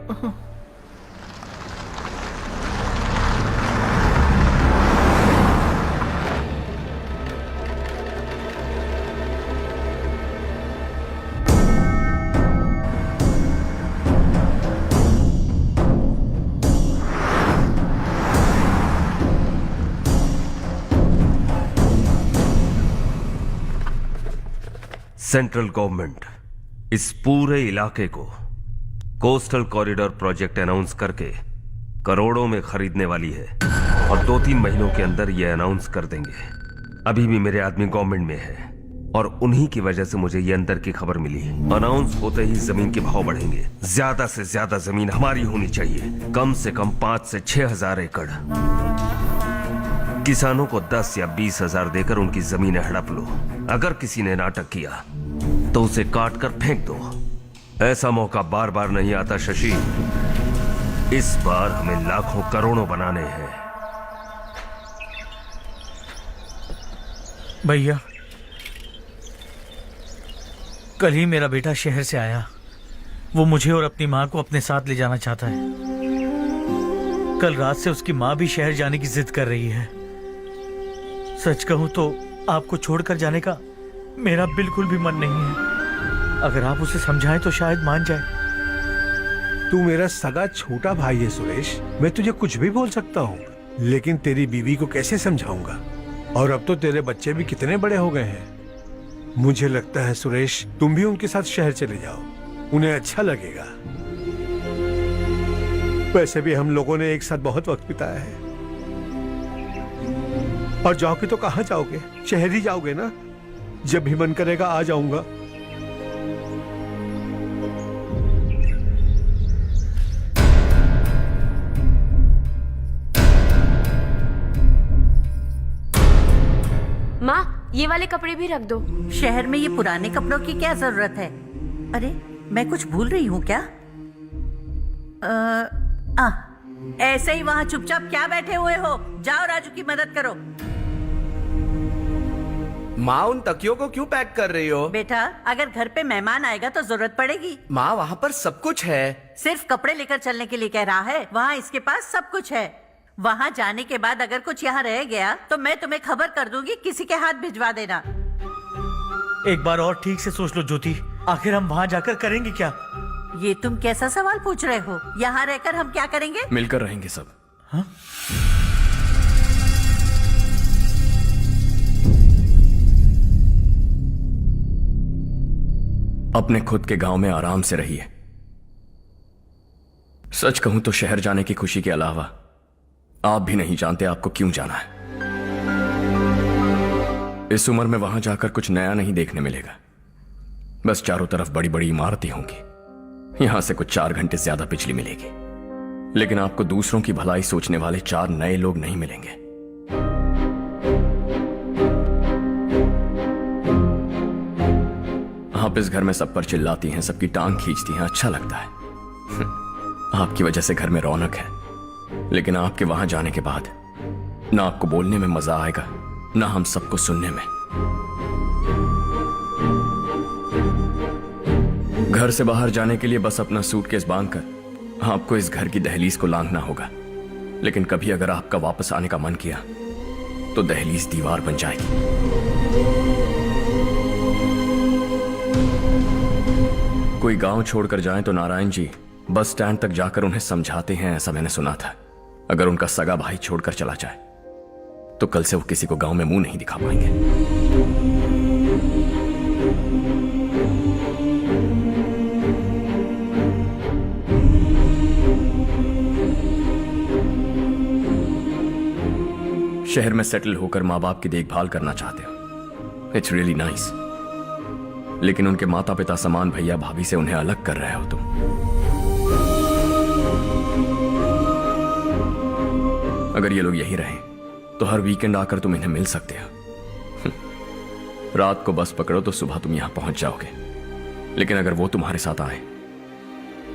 सेंट्रल गवर्नमेंट इस पूरे इलाके को कोस्टल कॉरिडोर प्रोजेक्ट अनाउंस करके करोड़ों में खरीदने वाली है और 2-3 महीनों के अंदर यह अनाउंस कर देंगे। अभी भी मेरे आदमी गवर्नमेंट में है और उन्हीं की वजह से मुझे ये अंदर की खबर मिली। अनाउंस होते ही जमीन के भाव बढ़ेंगे। ज्यादा से ज्यादा जमीन हमारी होनी चाहिए, कम से कम 5 से 6 हजार एकड़। किसानों को 10 या 20 हजार देकर उनकी जमीनें हड़प लो। अगर किसी ने नाटक किया तो उसे काट कर फेंक दो। ऐसा मौका बार बार नहीं आता शशि। इस बार हमें लाखों करोड़ों बनाने हैं। भैया, कल ही मेरा बेटा शहर से आया। वो मुझे और अपनी माँ को अपने साथ ले जाना चाहता है। कल रात से उसकी माँ भी शहर जाने की जिद कर रही है। सच कहूं तो आपको छोड़कर जाने का मेरा बिल्कुल भी मन नहीं है। अगर आप उसे समझाएं तो शायद मान जाए। तू मेरा सगा छोटा भाई है सुरेश। मैं तुझे कुछ भी बोल सकता हूँ, लेकिन तेरी बीवी को कैसे समझाऊंगा? और अब तो तेरे बच्चे भी कितने बड़े हो गए हैं। मुझे लगता है सुरेश, तुम भी उनके साथ शहर चले जाओ, उन्हें अच्छा लगेगा। वैसे भी हम लोगों ने एक साथ बहुत वक्त बिताया है। और जाओगे तो कहाँ जाओगे? शहर ही जाओगे ना? जब भी मन करेगा आ जाऊंगा। माँ, ये वाले कपड़े भी रख दो। शहर में ये पुराने कपड़ों की क्या जरूरत है? अरे मैं कुछ भूल रही हूँ क्या? ऐसे ही वहाँ चुपचाप क्या बैठे हुए हो? जाओ राजू की मदद करो। माँ, उन तकियों को क्यों पैक कर रही हो? बेटा, अगर घर पे मेहमान आएगा तो जरूरत पड़ेगी। माँ, वहाँ पर सब कुछ है। सिर्फ कपड़े लेकर चलने के लिए कह रहा है। वहाँ इसके पास सब कुछ है। वहाँ जाने के बाद अगर कुछ यहाँ रह गया तो मैं तुम्हें खबर कर दूंगी, किसी के हाथ भिजवा देना। एक बार और ठीक से सोच लो ज्योति, आखिर हम वहाँ जाकर करेंगे क्या? ये तुम कैसा सवाल पूछ रहे हो? यहाँ रहकर हम क्या करेंगे? मिलकर रहेंगे सब। हाँ? अपने खुद के गांव में आराम से रहिए। सच कहूं तो शहर जाने की खुशी के अलावा आप भी नहीं जानते आपको क्यों जाना है। इस उम्र में वहां जाकर कुछ नया नहीं देखने मिलेगा। बस चारों तरफ बड़ी बड़ी इमारतें होंगी। यहां से कुछ 4 घंटे ज्यादा बिजली मिलेगी, लेकिन आपको दूसरों की भलाई सोचने वाले 4 नए लोग नहीं मिलेंगे। आप इस घर में सब पर चिल्लाती हैं, सबकी टांग खींचती हैं, अच्छा लगता है। आपकी वजह से घर में रौनक है, लेकिन आपके वहां जाने के बाद ना आपको बोलने में मजा आएगा, ना हम सबको सुनने में। घर से बाहर जाने के लिए बस अपना सूटकेस बांधकर आपको इस घर की दहलीज को लांघना होगा। लेकिन कभी अगर आपका वापस आने का मन किया तो दहलीज दीवार बन जाएगी। कोई गांव छोड़कर जाए तो नारायण जी बस स्टैंड तक जाकर उन्हें समझाते हैं, ऐसा मैंने सुना था। अगर उनका सगा भाई छोड़कर चला जाए तो कल से वो किसी को गांव में मुंह नहीं दिखा पाएंगे। शहर में सेटल होकर माँ बाप की देखभाल करना चाहते हो, इट्स रियली नाइस। लेकिन उनके माता पिता समान भैया भाभी से उन्हें अलग कर रहे हो तुम। अगर ये लोग यही रहें तो हर वीकेंड आकर तुम इन्हें मिल सकते हो। रात को बस पकड़ो तो सुबह तुम यहां पहुंच जाओगे। लेकिन अगर वो तुम्हारे साथ आए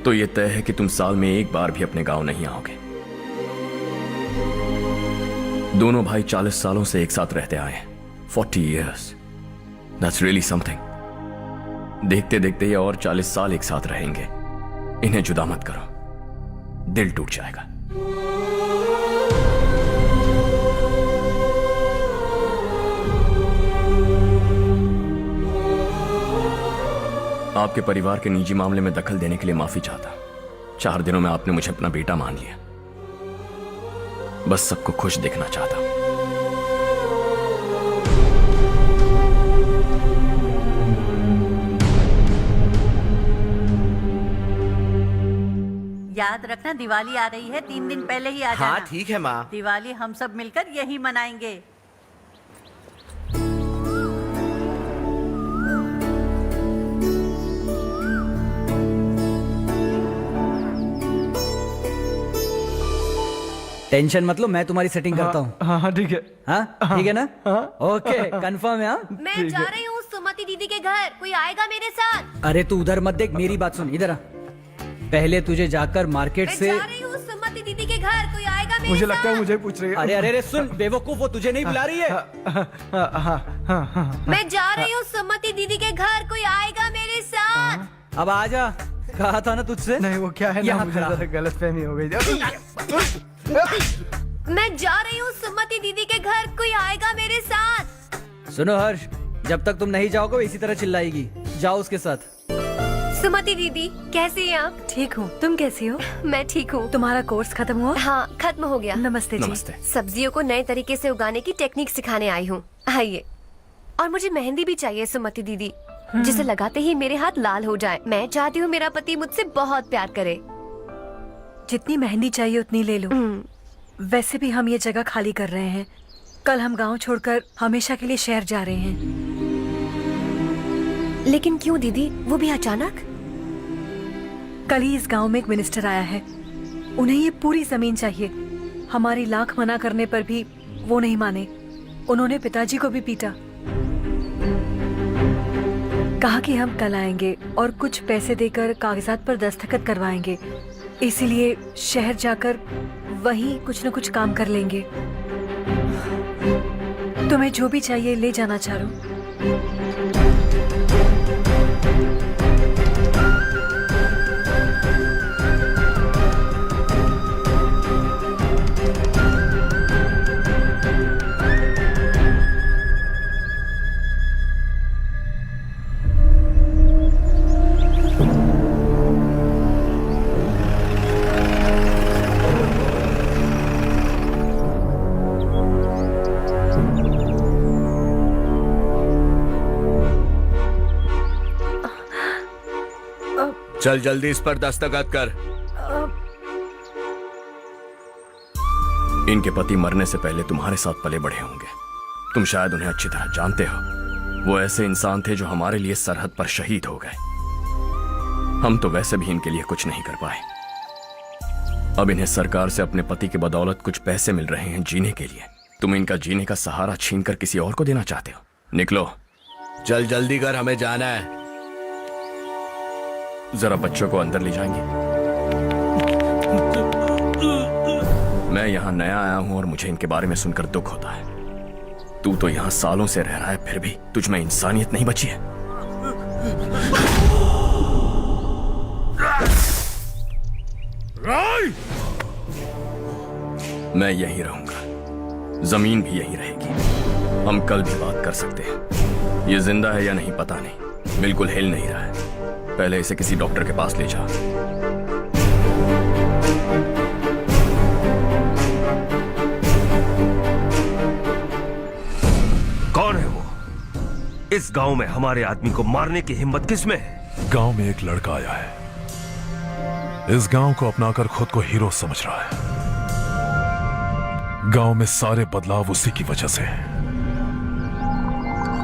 तो ये तय है कि तुम साल में एक बार भी अपने गांव नहीं आओगे। दोनों भाई 40 सालों से एक साथ रहते आए हैं, 40 years. That's really something. देखते देखते ये और 40 साल एक साथ रहेंगे। इन्हें जुदा मत करो, दिल टूट जाएगा। आपके परिवार के निजी मामले में दखल देने के लिए माफी चाहता। 4 दिनों में आपने मुझे अपना बेटा मान लिया। बस सबको खुश देखना चाहता। याद रखना दिवाली आ रही है, 3 दिन पहले ही आ जाना। हाँ ठीक है माँ। दिवाली हम सब मिलकर यही मनाएंगे। टेंशन मत लो, मैं तुम्हारी सेटिंग करता हूँ। हाँ ठीक है। हाँ ठीक है ना? ओके कंफर्म है। हाँ मैं जा रही हूँ सुमति दीदी के घर, कोई आएगा मेरे साथ? अरे तू उधर मत देख, मेरी बात सुन, इधर आ। पहले तुझे जाकर मार्केट से। मैं जा रही हूँ सुमति दीदी के घर, कोई आएगा मेरे मुझे साथ? लगता है मुझे पूछ रही है। अरे अरे अरे सुन बेवकूफ, वो तुझे नहीं बुला रही है। मैं जा रही हूँ सुमति दीदी के घर, कोई आएगा मेरे साथ? अब आ जा, कहा था ना तुझसे। नहीं वो क्या है ना, मुझे ज़रा गलतफहमी हो गई। मैं जा रही हूँ सुमति दीदी के घर, कोई आएगा मेरे साथ? सुनो हर्ष, जब तक तुम नहीं जाओगे वो इसी तरह चिल्लाएगी। जाओ उसके साथ। सुमति दीदी कैसी हैं आप? ठीक हूँ, तुम कैसी हो? मैं ठीक हूँ। तुम्हारा कोर्स खत्म हुआ? हाँ खत्म हो गया। नमस्ते जी। नमस्ते। सब्जियों को नए तरीके से उगाने की टेक्निक सिखाने आई हूँ, आइए। और मुझे मेहंदी भी चाहिए सुमति दीदी, जिसे लगाते ही मेरे हाथ लाल हो जाए। मैं चाहती हूँ मेरा पति मुझसे बहुत प्यार करे। जितनी मेहंदी चाहिए उतनी ले लो। वैसे भी हम ये जगह खाली कर रहे हैं। कल हम गांव छोड़कर हमेशा के लिए शहर जा रहे हैं। लेकिन क्यों दीदी, वो भी अचानक? कल ही इस गांव में एक मिनिस्टर आया है, उन्हें ये पूरी जमीन चाहिए। हमारी लाख मना करने पर भी वो नहीं माने। उन्होंने पिताजी को भी पीटा। कहा कि हम कल आएंगे और कुछ पैसे देकर कागजात पर दस्तखत करवाएंगे। इसीलिए शहर जाकर वहीं कुछ न कुछ काम कर लेंगे। तुम्हें जो भी चाहिए ले जाना चारो। चल जल्दी इस पर दस्तखत कर। इनके पति मरने से पहले तुम्हारे साथ पले बढ़े होंगे, तुम शायद उन्हें अच्छी तरह जानते हो। वो ऐसे इंसान थे जो हमारे लिए सरहद पर शहीद हो गए। हम तो वैसे भी इनके लिए कुछ नहीं कर पाए। अब इन्हें सरकार से अपने पति की बदौलत कुछ पैसे मिल रहे हैं जीने के लिए। तुम इनका जीने का सहारा छीनकर किसी और को देना चाहते हो। निकलो। चल जल्दी कर, हमें जाना है। जरा बच्चों को अंदर ले जाएंगे। मैं यहाँ नया आया हूं और मुझे इनके बारे में सुनकर दुख होता है। तू तो यहाँ सालों से रह रहा है, फिर भी तुझ में इंसानियत नहीं बची है। मैं यहीं रहूंगा, जमीन भी यहीं रहेगी। हम कल भी बात कर सकते हैं। ये जिंदा है या नहीं पता नहीं, बिल्कुल हिल नहीं रहा है। पहले इसे किसी डॉक्टर के पास ले जा। कौन है वो? इस गांव में हमारे आदमी को मारने की हिम्मत किसमें है? गांव में एक लड़का आया है, इस गांव को अपनाकर खुद को हीरो समझ रहा है। गांव में सारे बदलाव उसी की वजह से है।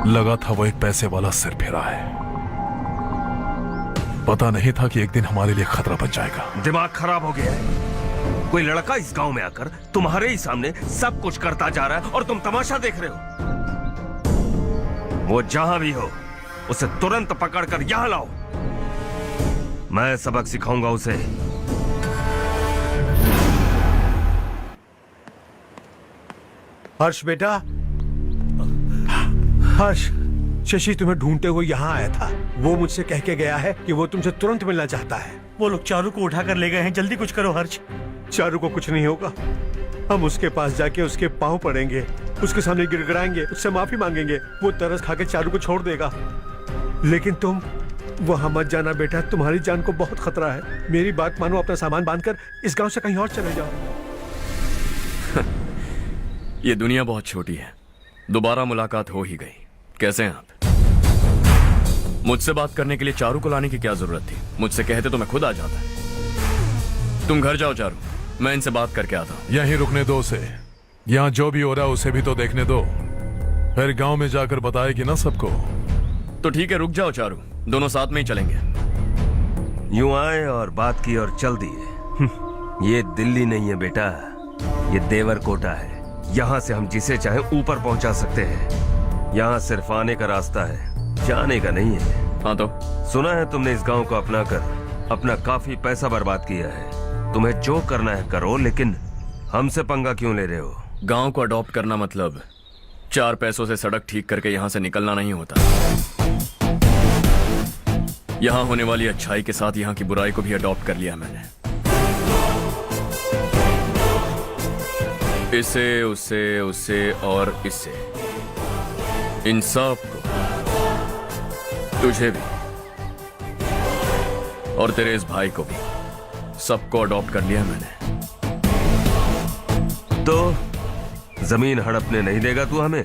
लगा था वो एक पैसे वाला सिर फेरा है, पता नहीं था कि एक दिन हमारे लिए खतरा बन जाएगा। दिमाग खराब हो गया है। कोई लड़का इस गांव में आकर तुम्हारे ही सामने सब कुछ करता जा रहा है और तुम तमाशा देख रहे हो। वो जहां भी हो उसे तुरंत पकड़कर यहां लाओ। मैं सबक सिखाऊंगा उसे। हर्ष बेटा, हर्ष, शशि तुम्हें ढूंढते हुए यहाँ आया था। वो मुझसे कह के गया है कि वो तुमसे तुरंत मिलना चाहता है। वो लोग चारू को उठाकर ले गए हैं, जल्दी कुछ करो हर्ष। चारू को कुछ नहीं होगा। हम उसके पास जाके उसके पांव पड़ेंगे, उसके सामने गिड़गिड़ाएंगे, उससे माफी मांगेंगे। वो तरस खा के चारू को छोड़ देगा। लेकिन तुम वहां मत जाना बेटा, तुम्हारी जान को बहुत खतरा है। मेरी बात मानो, अपना सामान बांधकर इस गांव से कहीं और चले जाओ। ये दुनिया बहुत छोटी है, दोबारा मुलाकात हो ही गई। कैसे हैं आप? मुझसे बात करने के लिए चारू को लाने की क्या जरूरत थी? मुझसे कहते तो मैं खुद आ जाता। तुम घर जाओ चारू, मैं इनसे बात करके आता हूँ। यहीं रुकने दो उसे, यहाँ जो भी हो रहा है उसे भी तो देखने दो, फिर गांव में जाकर बताएगी ना सबको। तो ठीक है, रुक जाओ चारू, दोनों साथ में ही चलेंगे। यूं आए और बात की और चल दिए। ये दिल्ली नहीं है बेटा, ये देवरकोटा है। यहाँ से हम जिसे चाहे ऊपर पहुंचा सकते हैं। यहाँ सिर्फ आने का रास्ता है, जाने का नहीं है। हाँ तो सुना है तुमने इस गांव को अपनाकर अपना काफी पैसा बर्बाद किया है। तुम्हें जो करना है करो, लेकिन हमसे पंगा क्यों ले रहे हो? गांव को अडॉप्ट करना मतलब 4 पैसों से सड़क ठीक करके यहाँ से निकलना नहीं होता। यहाँ होने वाली अच्छाई के साथ यहाँ की बुराई को भी अडॉप्ट कर लिया मैंने। इसे, उसे, उसे और इससे, इन सब को, तुझे भी और तेरे इस भाई को भी, सबको अडॉप्ट कर लिया मैंने। तो जमीन हड़पने नहीं देगा तू हमें?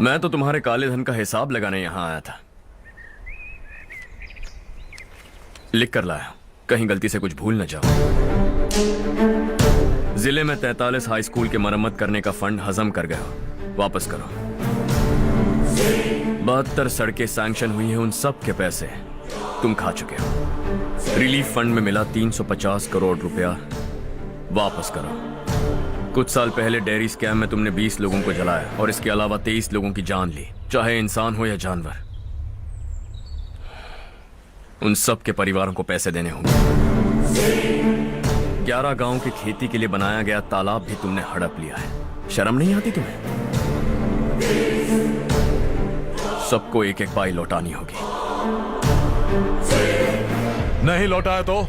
मैं तो तुम्हारे काले धन का हिसाब लगाने यहां आया था। लिख कर लाया, कहीं गलती से कुछ भूल न जाओ। जिले में 43 हाई स्कूल के मरम्मत करने का फंड हजम कर गया, वापस करो। 72 सड़कें सैंक्शन हुई हैं, उन सब के पैसे तुम खा चुके हो। रिलीफ फंड में मिला 350 करोड़ रुपया, वापस करो। कुछ साल पहले डेयरी स्कैम में तुमने 20 लोगों को जलाया और इसके अलावा 23 लोगों की जान ली, चाहे इंसान हो या जानवर। उन सब के परिवारों को पैसे देने होंगे। 11 गांव की खेती के लिए बनाया गया तालाब भी तुमने हड़प लिया है। शर्म नहीं आती तुम्हें? सबको एक एक पाई लौटानी होगी। नहीं लौटाया तो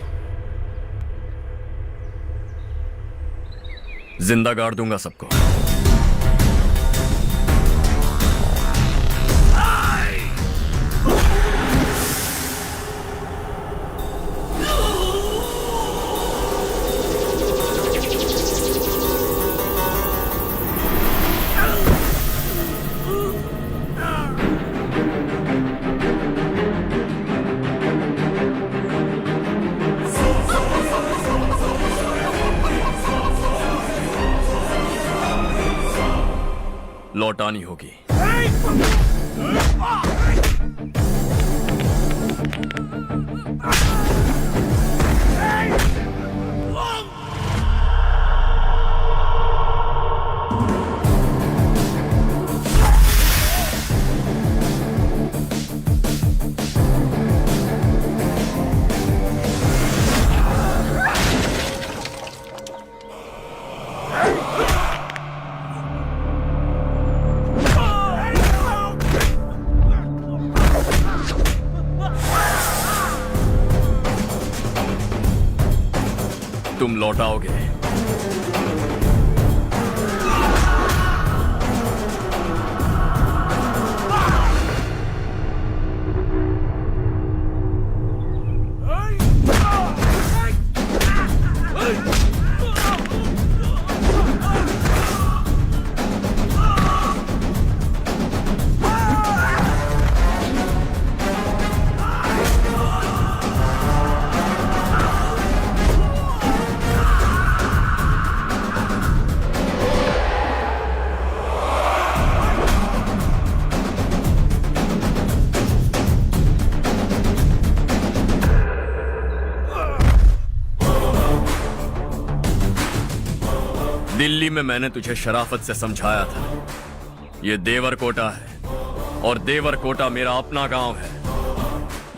जिंदा गाड़ दूंगा सबको। लौटानी होगी। तुम लौटाओगे। दिल्ली में मैंने तुझे शराफत से समझाया था, ये देवर कोटा है और देवर कोटा मेरा अपना गांव है।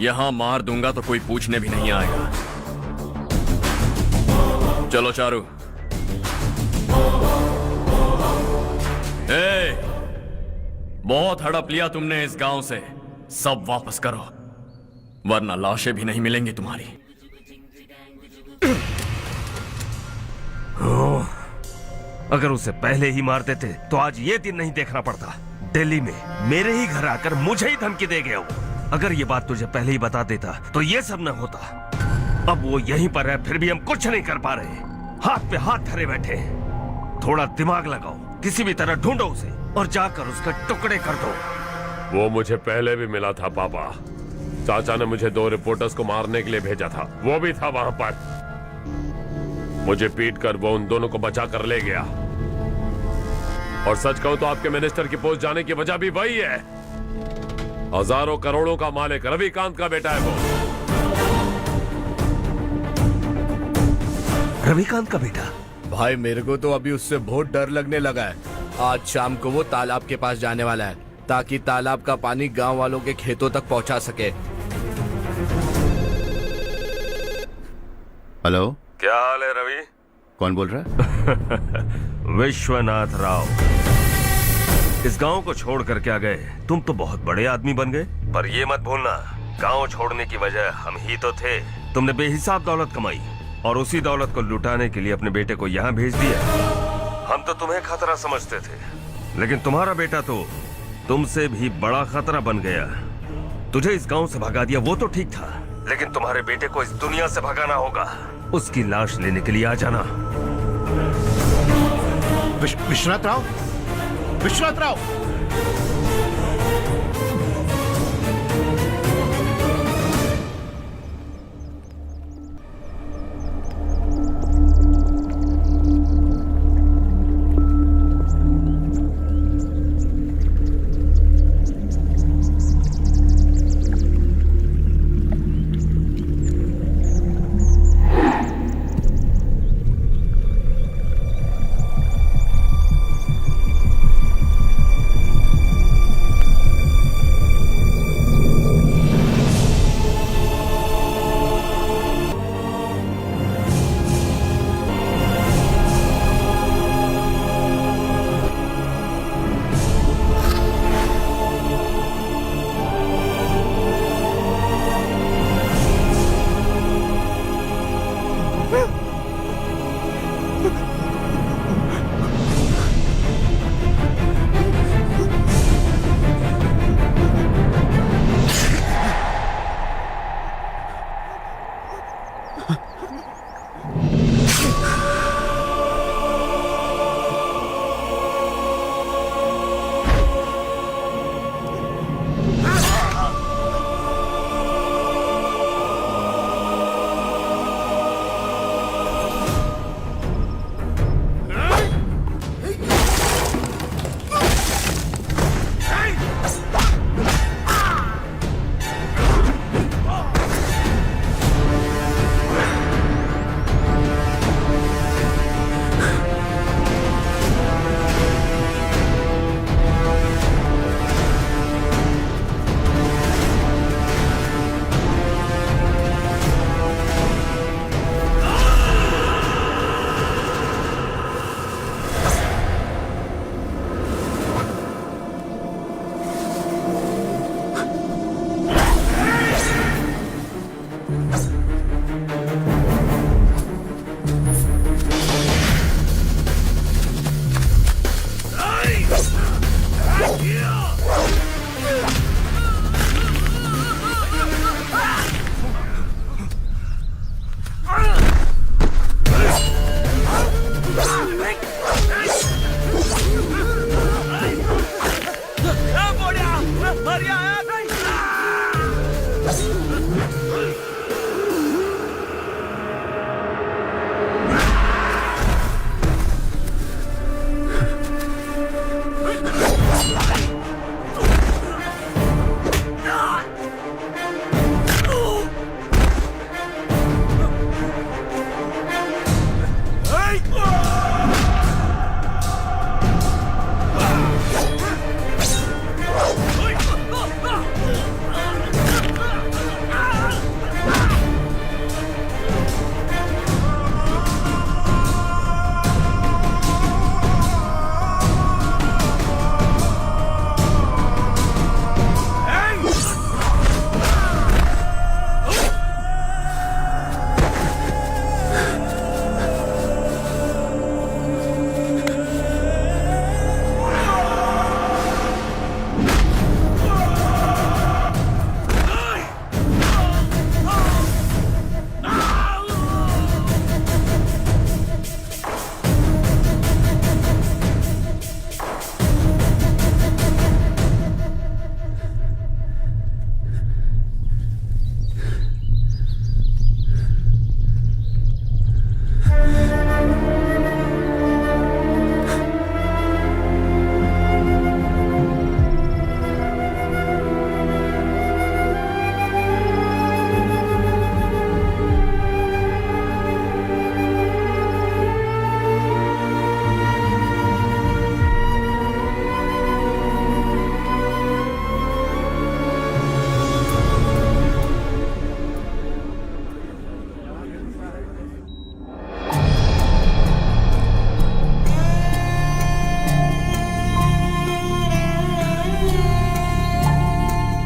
यहां मार दूंगा तो कोई पूछने भी नहीं आएगा। चलो चारू। बहुत हड़प लिया तुमने इस गांव से, सब वापस करो वरना लाशें भी नहीं मिलेंगी तुम्हारी। अगर उसे पहले ही मार देते तो आज ये दिन नहीं देखना पड़ता। दिल्ली में मेरे ही घर आकर मुझे ही धमकी दे गया वो। अगर ये बात तुझे पहले ही बता देता तो ये सब न होता। अब वो यहीं पर है, फिर भी हम कुछ नहीं कर पा रहे, हाथ पे हाथ धरे बैठे। थोड़ा दिमाग लगाओ, किसी भी तरह ढूंढो उसे और जाकर उसके टुकड़े कर दो। वो मुझे पहले भी मिला था पापा। चाचा ने मुझे 2 रिपोर्टर्स को मारने के लिए भेजा था, वो भी था वहां पर। मुझे पीट कर वो उन दोनों को बचा कर ले गया। और सच कहूं तो आपके मिनिस्टर की पोस्ट जाने की वजह भी वही है। हजारों करोड़ों का मालिक रविकांत का बेटा है वो। रविकांत का बेटा? भाई मेरे को तो अभी उससे बहुत डर लगने लगा है। आज शाम को वो तालाब के पास जाने वाला है ताकि तालाब का पानी गांव वालों के खेतों तक पहुंचा सके। हेलो, क्या हाल है रवि? कौन बोल रहा है? विश्वनाथ राव। इस गांव को छोड़ कर क्या गए? तुम तो बहुत बड़े आदमी बन गए, पर ये मत भूलना गांव छोड़ने की वजह हम ही तो थे। तुमने बेहिसाब दौलत कमाई और उसी दौलत को लुटाने के लिए अपने बेटे को यहाँ भेज दिया। हम तो तुम्हें खतरा समझते थे, लेकिन तुम्हारा बेटा तो तुमसे भी बड़ा खतरा बन गया। तुझे इस गांव से भगा दिया वो तो ठीक था, लेकिन तुम्हारे बेटे को इस दुनिया से भगाना होगा। उसकी लाश लेने के लिए आ जाना। विश्वनाथ राव, विश्वनाथ राव। आर्या आ गई।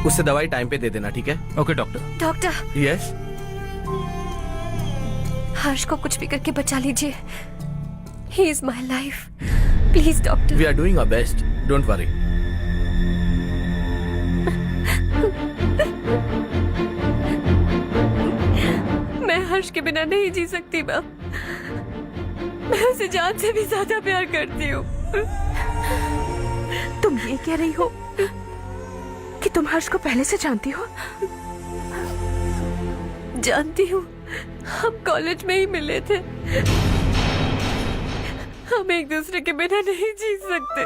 उससे दवाई टाइम पे दे देना, ठीक है? Okay doctor. Doctor yes. Harsh को कुछ भी करके बचा लीजिए। He is my life, please doctor. We are doing our best, don't worry. मैं हर्ष के बिना नहीं जी सकती बाप। मैं उसे जान से भी ज्यादा प्यार करती हूँ। तुम ये कह रही हो कि तुम हर्ष को पहले से जानती हो? जानती हूँ, हम कॉलेज में ही मिले थे। हम एक दूसरे के बिना नहीं जी सकते।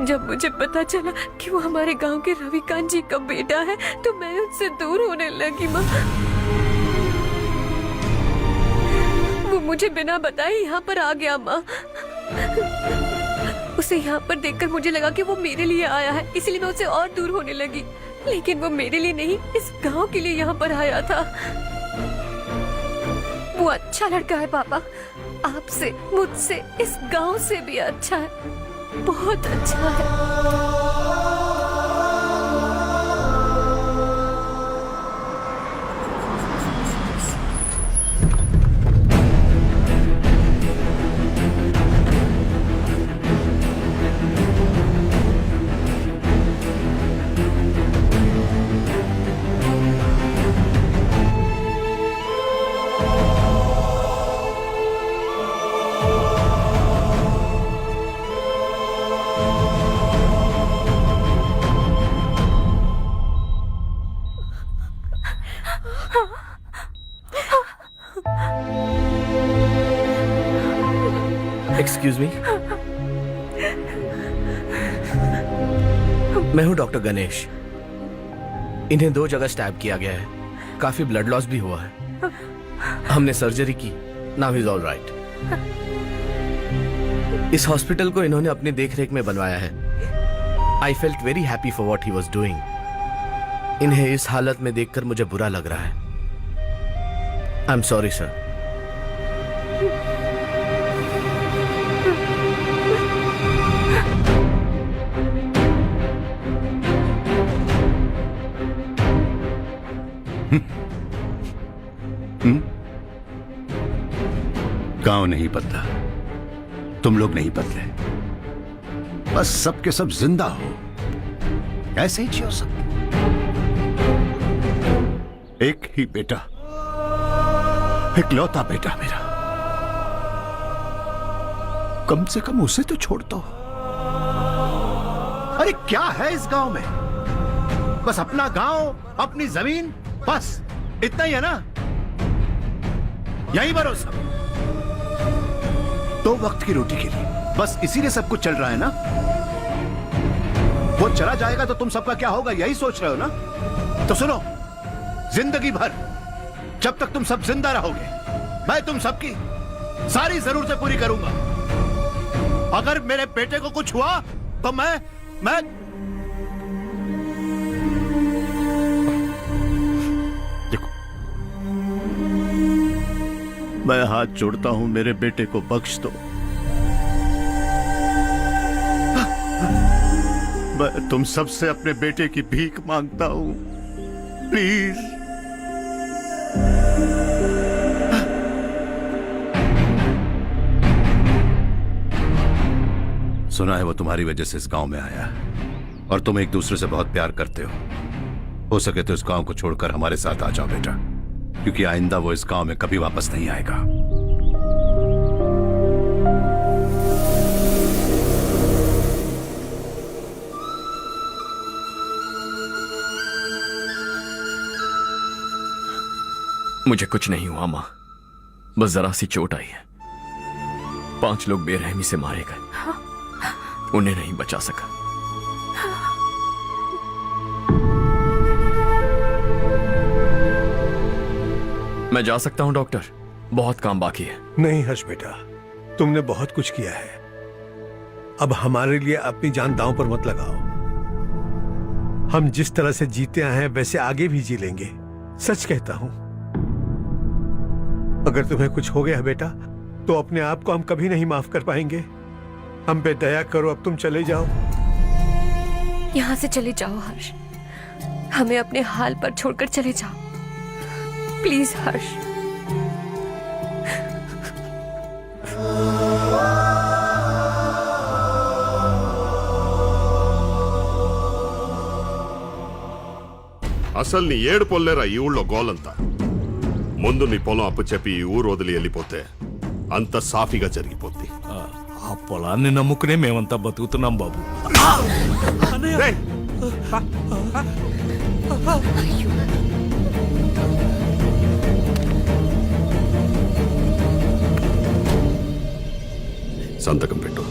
जब मुझे पता चला कि वो हमारे गांव के रविकांत जी का बेटा है तो मैं उनसे दूर होने लगी माँ। वो मुझे बिना बताए यहाँ पर आ गया माँ। उसे यहाँ पर देखकर मुझे लगा कि वो मेरे लिए आया है, इसलिए मैं उससे और दूर होने लगी। लेकिन वो मेरे लिए नहीं, इस गांव के लिए यहाँ पर आया था। वो अच्छा लड़का है पापा, आपसे, मुझसे, इस गांव से भी अच्छा है, बहुत अच्छा है। एक्सक्यूज मी, मैं हूं डॉक्टर गणेश। इन्हें 2 जगह स्टैब किया गया है, काफी ब्लड लॉस भी हुआ है। हमने सर्जरी की, now he is all right. इस हॉस्पिटल को इन्होंने अपनी देखरेख में बनवाया है। I felt very happy for what he was doing. इन्हें इस हालत में देखकर मुझे बुरा लग रहा है। I am sorry sir. गांव नहीं बदला, तुम लोग नहीं बदले, बस सबके सब जिंदा हो, ऐसे ही जियो सब। एक ही बेटा, इकलौता बेटा मेरा, कम से कम उसे तो छोड़ दो। अरे क्या है इस गांव में? बस अपना गांव, अपनी जमीन, बस इतना ही है ना? यही भरोसा, 2 वक्त की रोटी के लिए, बस इसीलिए सब कुछ चल रहा है ना? वो चला जाएगा तो तुम सबका क्या होगा, यही सोच रहे हो ना? तो सुनो, जिंदगी भर जब तक तुम सब जिंदा रहोगे, मैं तुम सबकी सारी जरूरतें पूरी करूंगा। अगर मेरे बेटे को कुछ हुआ तो मैं देखो, मैं हाथ जोड़ता हूं, मेरे बेटे को बख्श दो। मैं तुम सबसे अपने बेटे की भीख मांगता हूं, प्लीज। सुना है वो तुम्हारी वजह से इस गांव में आया और तुम एक दूसरे से बहुत प्यार करते हो सके तो इस गांव को छोड़कर हमारे साथ आ जाओ बेटा, क्योंकि आइंदा वो इस गांव में कभी वापस नहीं आएगा। मुझे कुछ नहीं हुआ माँ, बस जरा सी चोट आई है। 5 लोग बेरहमी से मारे गए, उन्हें नहीं बचा सका। मैं जा सकता हूं डॉक्टर, बहुत काम बाकी है। नहीं हर्ष बेटा, तुमने बहुत कुछ किया है, अब हमारे लिए अपनी जान दांव पर मत लगाओ। हम जिस तरह से जीते आए हैं वैसे आगे भी जी लेंगे, सच कहता हूं। अगर तुम्हें कुछ हो गया बेटा तो अपने आप को हम कभी नहीं माफ कर पाएंगे। हम पे दया करो, अब तुम चले जाओ। यहाँ से चले जाओ हर्ष, हमें अपने हाल पर छोड़कर चले जाओ, प्लीज हर्ष। అసలు నీ ఏడు పొల్లేరా ఈ ఊళ్ళో గోలంతా. ముందు నీ పొలం అప్పు చెప్పి ఈ ఊరు వదిలి వెళ్ళిపోతే అంత సాఫీగా జరిగిపోద్ది. ఆ పొలాన్ని నమ్ముకునే మేమంతా బతుకుతున్నాం బాబు. సంతకం పెట్టు.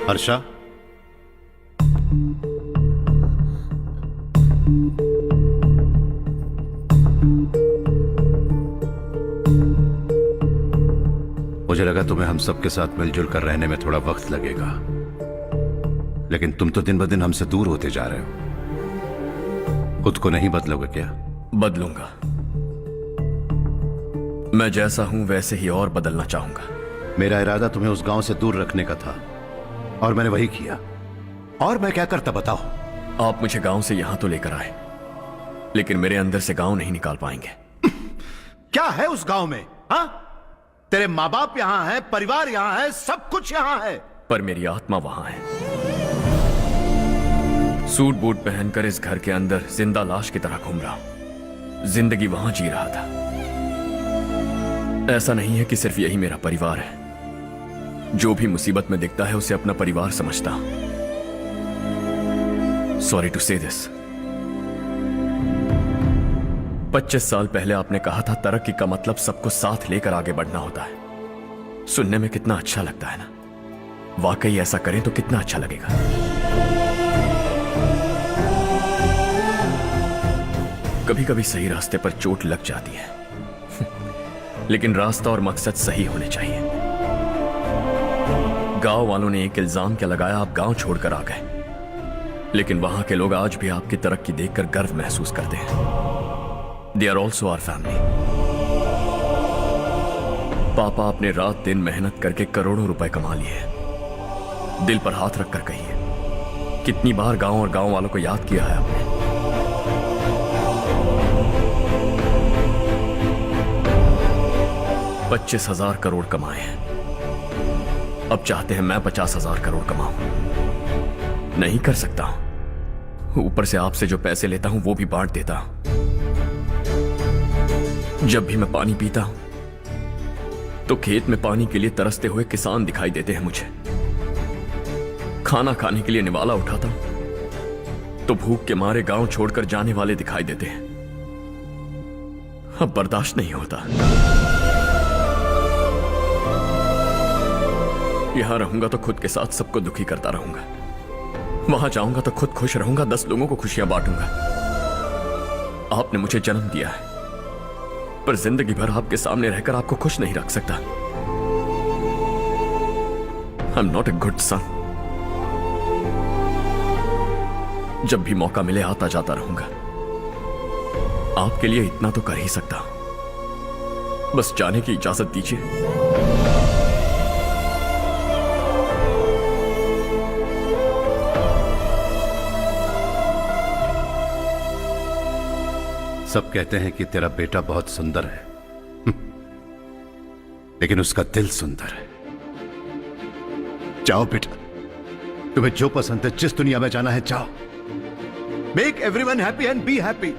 हर्षा, मुझे लगा तुम्हें हम सबके साथ मिलजुल कर रहने में थोड़ा वक्त लगेगा, लेकिन तुम तो दिन ब दिन हमसे दूर होते जा रहे हो। खुद को नहीं बदलोगे क्या? बदलूंगा। मैं जैसा हूं वैसे ही और बदलना चाहूंगा। मेरा इरादा तुम्हें उस गांव से दूर रखने का था और मैंने वही किया। और मैं क्या करता बताओ? आप मुझे गांव से यहां तो लेकर आए, लेकिन मेरे अंदर से गांव नहीं निकाल पाएंगे। क्या है उस गांव में? हाँ, तेरे माँ बाप यहां है, परिवार यहां है, सब कुछ यहां है, पर मेरी आत्मा वहां है। सूट बूट पहनकर इस घर के अंदर जिंदा लाश की तरह घूम रहा हूं। जिंदगी वहां जी रहा था। ऐसा नहीं है कि सिर्फ यही मेरा परिवार है। जो भी मुसीबत में दिखता है उसे अपना परिवार समझता हूं। सॉरी टू से दिस। 25 साल पहले आपने कहा था तरक्की का मतलब सबको साथ लेकर आगे बढ़ना होता है। सुनने में कितना अच्छा लगता है ना? वाकई ऐसा करें तो कितना अच्छा लगेगा। कभी कभी सही रास्ते पर चोट लग जाती है, लेकिन रास्ता और मकसद सही होने चाहिए। गांव वालों ने एक इल्जाम क्या लगाया, आप गांव छोड़कर आ गए, लेकिन वहां के लोग आज भी आपकी तरक्की देखकर गर्व महसूस करते हैं। They are also our family. पापा आपने रात दिन मेहनत करके करोड़ों रुपए कमा लिए। दिल पर हाथ रखकर कहिए, कितनी बार गांव और गांव वालों को याद किया है आपने? $25,000 करोड़ कमाए हैं, अब चाहते हैं मैं 50,000 करोड़ कमाऊं। नहीं कर सकता हूं। ऊपर से आपसे जो पैसे लेता हूं वो भी बांट देता हूं। जब भी मैं पानी पीता हूं तो खेत में पानी के लिए तरसते हुए किसान दिखाई देते हैं मुझे। खाना खाने के लिए निवाला उठाता हूं तो भूख के मारे गांव छोड़कर जाने वाले दिखाई देते हैं। अब बर्दाश्त नहीं होता। यहां रहूंगा तो खुद के साथ सबको दुखी करता रहूंगा, वहां जाऊंगा तो खुद खुश रहूंगा, 10 लोगों को खुशियां बांटूंगा। आपने मुझे जन्म दिया है, पर जिंदगी भर आपके सामने रहकर आपको खुश नहीं रख सकता। I am not a good son. जब भी मौका मिले आता जाता रहूंगा। आपके लिए इतना तो कर ही सकता हूं, बस जाने की इजाजत दीजिए। सब कहते हैं कि तेरा बेटा बहुत सुंदर है, लेकिन उसका दिल सुंदर है। जाओ बेटा, तुम्हें जो पसंद है, जिस दुनिया में जाना है जाओ। Make everyone happy and be happy.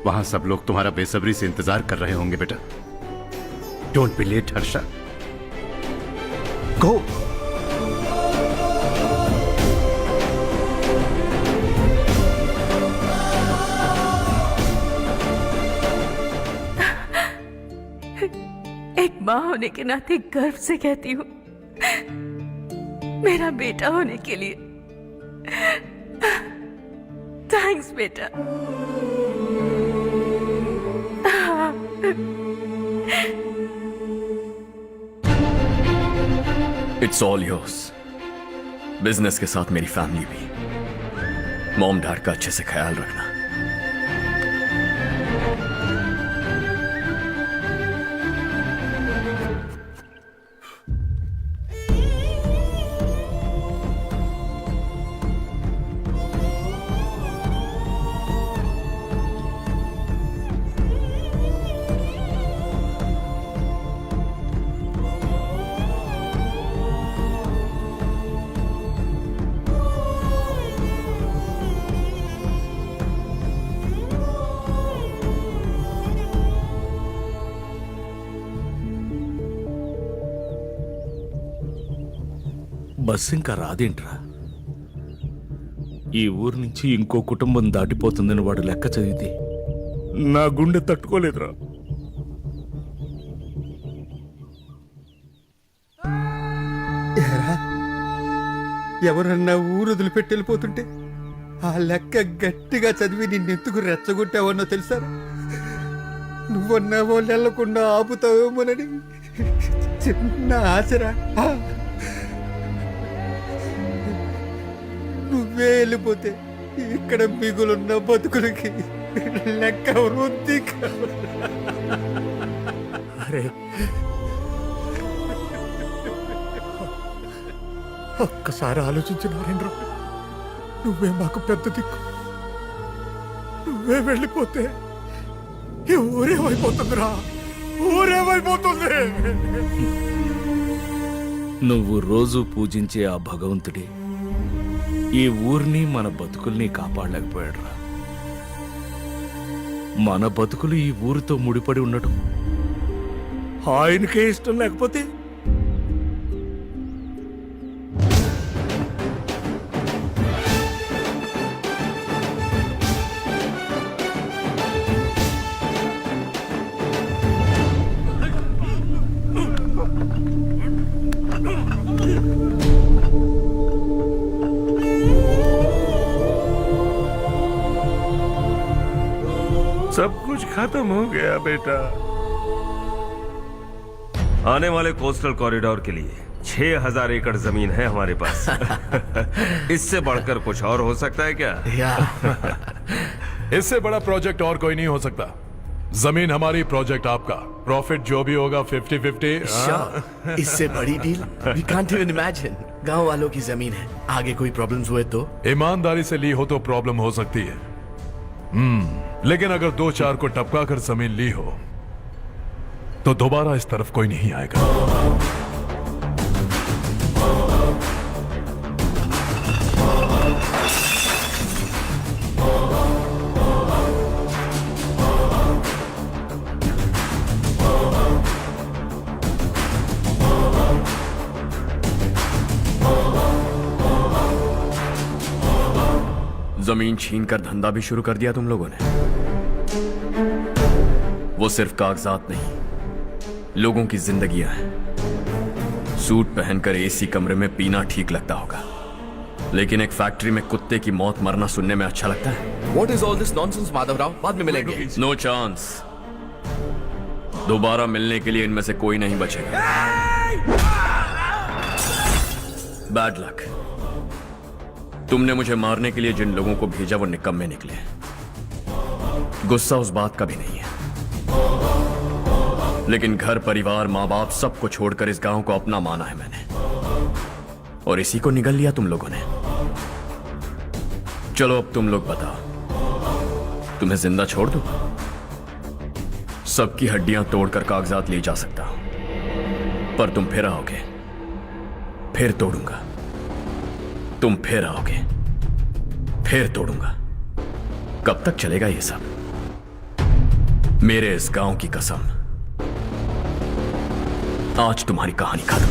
वहां सब लोग तुम्हारा बेसब्री से इंतजार कर रहे होंगे बेटा। डोंट बी लेट हर्षा, गो। एक माँ होने के नाते गर्व से कहती हूँ, मेरा बेटा होने के लिए थैंक्स बेटा। It's all yours. बिजनेस के साथ मेरी फैमिली भी। मॉम डैड का अच्छे से ख्याल रखना। బస్సు ఇంకా రాదేంట్రా? ఈ ఊరు నుంచి ఇంకో కుటుంబం దాటిపోతుందని వాడు లెక్క చదివితే నా గుండె తట్టుకోలేదురా. ఎవరన్నా ఊరు వదిలిపెట్టి వెళ్ళిపోతుంటే ఆ లెక్క గట్టిగా చదివి నిన్నెత్తుకు రెచ్చగొట్టావన్నో తెలుసా? నువ్వన్నావో నెలకుండా ఆపుతావేమోనని చిన్న ఆశరా. నువ్వే వెళ్ళిపోతే ఇక్కడ మిగులున్న బతుకులకి లెక్క వృద్ధి. అరే ఒక్కసారి ఆలోచించిన నరేంద్ర, నువ్వే మాకు పెద్ద దిక్కు. నువ్వే వెళ్ళిపోతే ఈ ఊరేమైపోతుందిరా, ఊరేమైపోతుంది. నువ్వు రోజు పూజించే ఆ భగవంతుడే ఈ ఊరిని మన బతుకుల్ని కాపాడలేకపోయాడురా. మన బతుకులు ఈ ఊరితో ముడిపడి ఉండటం ఆయనకే ఇష్టం లేకపోతే सब कुछ खत्म हो गया बेटा। आने वाले कोस्टल कॉरिडोर के लिए 6,000 एकड़ जमीन है हमारे पास। इससे बढ़कर कुछ और हो सकता है क्या? इससे बड़ा प्रोजेक्ट और कोई नहीं हो सकता। जमीन हमारी, प्रोजेक्ट आपका, प्रॉफिट जो भी होगा 50-50। इससे बड़ी deal we can't even imagine. गांव वालों की जमीन है, आगे कोई प्रॉब्लम्स हुए तो? ईमानदारी से ली हो तो प्रॉब्लम हो सकती है, लेकिन अगर 2-4 को टपका कर जमीन ली हो तो दोबारा इस तरफ कोई नहीं आएगा। जमीन छीन कर धंधा भी शुरू कर दिया तुम लोगों ने। वो सिर्फ कागजात नहीं, लोगों की जिंदगियां हैं। सूट पहनकर एसी कमरे में पीना ठीक लगता होगा, लेकिन एक फैक्ट्री में कुत्ते की मौत मरना सुनने में अच्छा लगता है। What is all this nonsense, Madhavrao? बाद में मिलेंगे। No chance. दोबारा मिलने के लिए इनमें से कोई नहीं बचेगा। Bad luck. तुमने मुझे मारने के लिए जिन लोगों को भेजा वो निकम्मे निकले। गुस्सा उस बात का भी नहीं है, लेकिन घर परिवार माँ बाप सबको छोड़कर इस गांव को अपना माना है मैंने, और इसी को निगल लिया तुम लोगों ने। चलो अब तुम लोग बताओ, तुम्हें जिंदा छोड़ दूं? सबकी हड्डियां तोड़कर कागजात ले जा सकता हूं, पर तुम फिर आओगे, फिर तोड़ूंगा। तुम फिर आओगे, फिर तोड़ूंगा। कब तक चलेगा ये सब? मेरे इस गांव की कसम, आज तुम्हारी कहानी खत्म।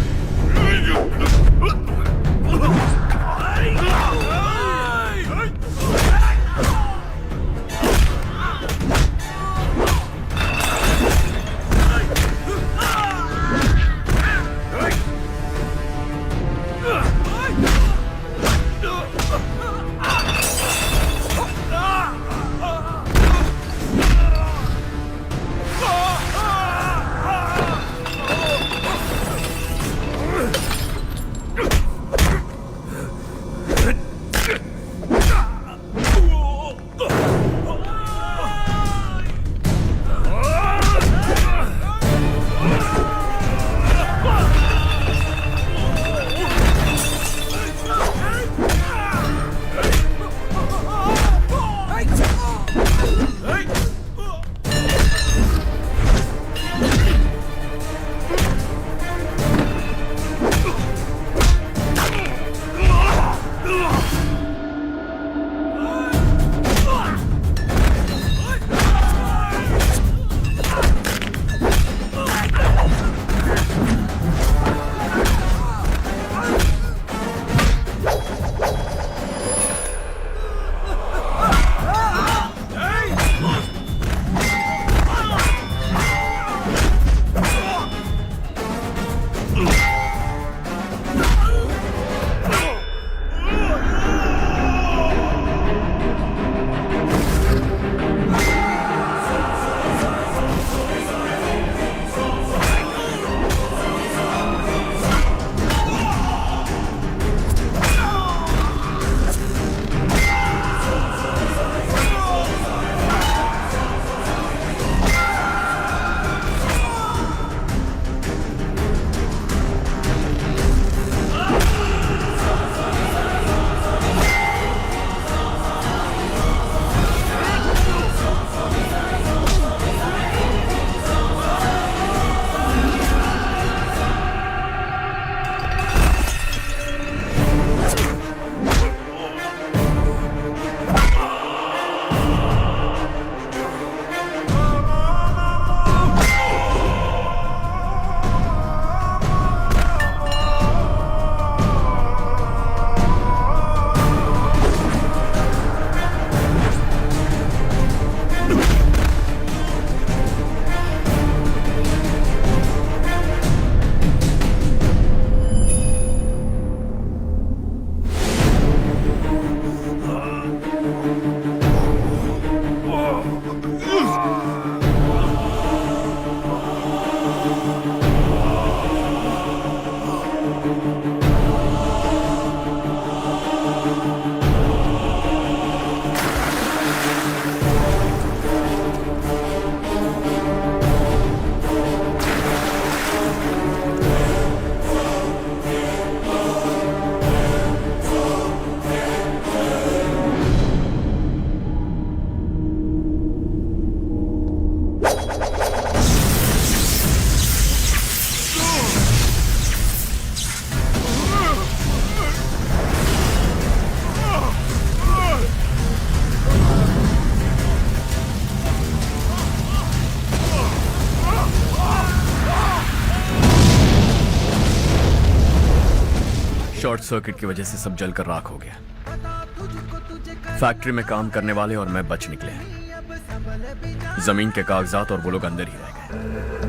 शॉर्ट सर्किट की वजह से सब जलकर राख हो गया। फैक्ट्री में काम करने वाले और मैं बच निकले। जमीन के कागजात और वो लोग अंदर ही रह गए।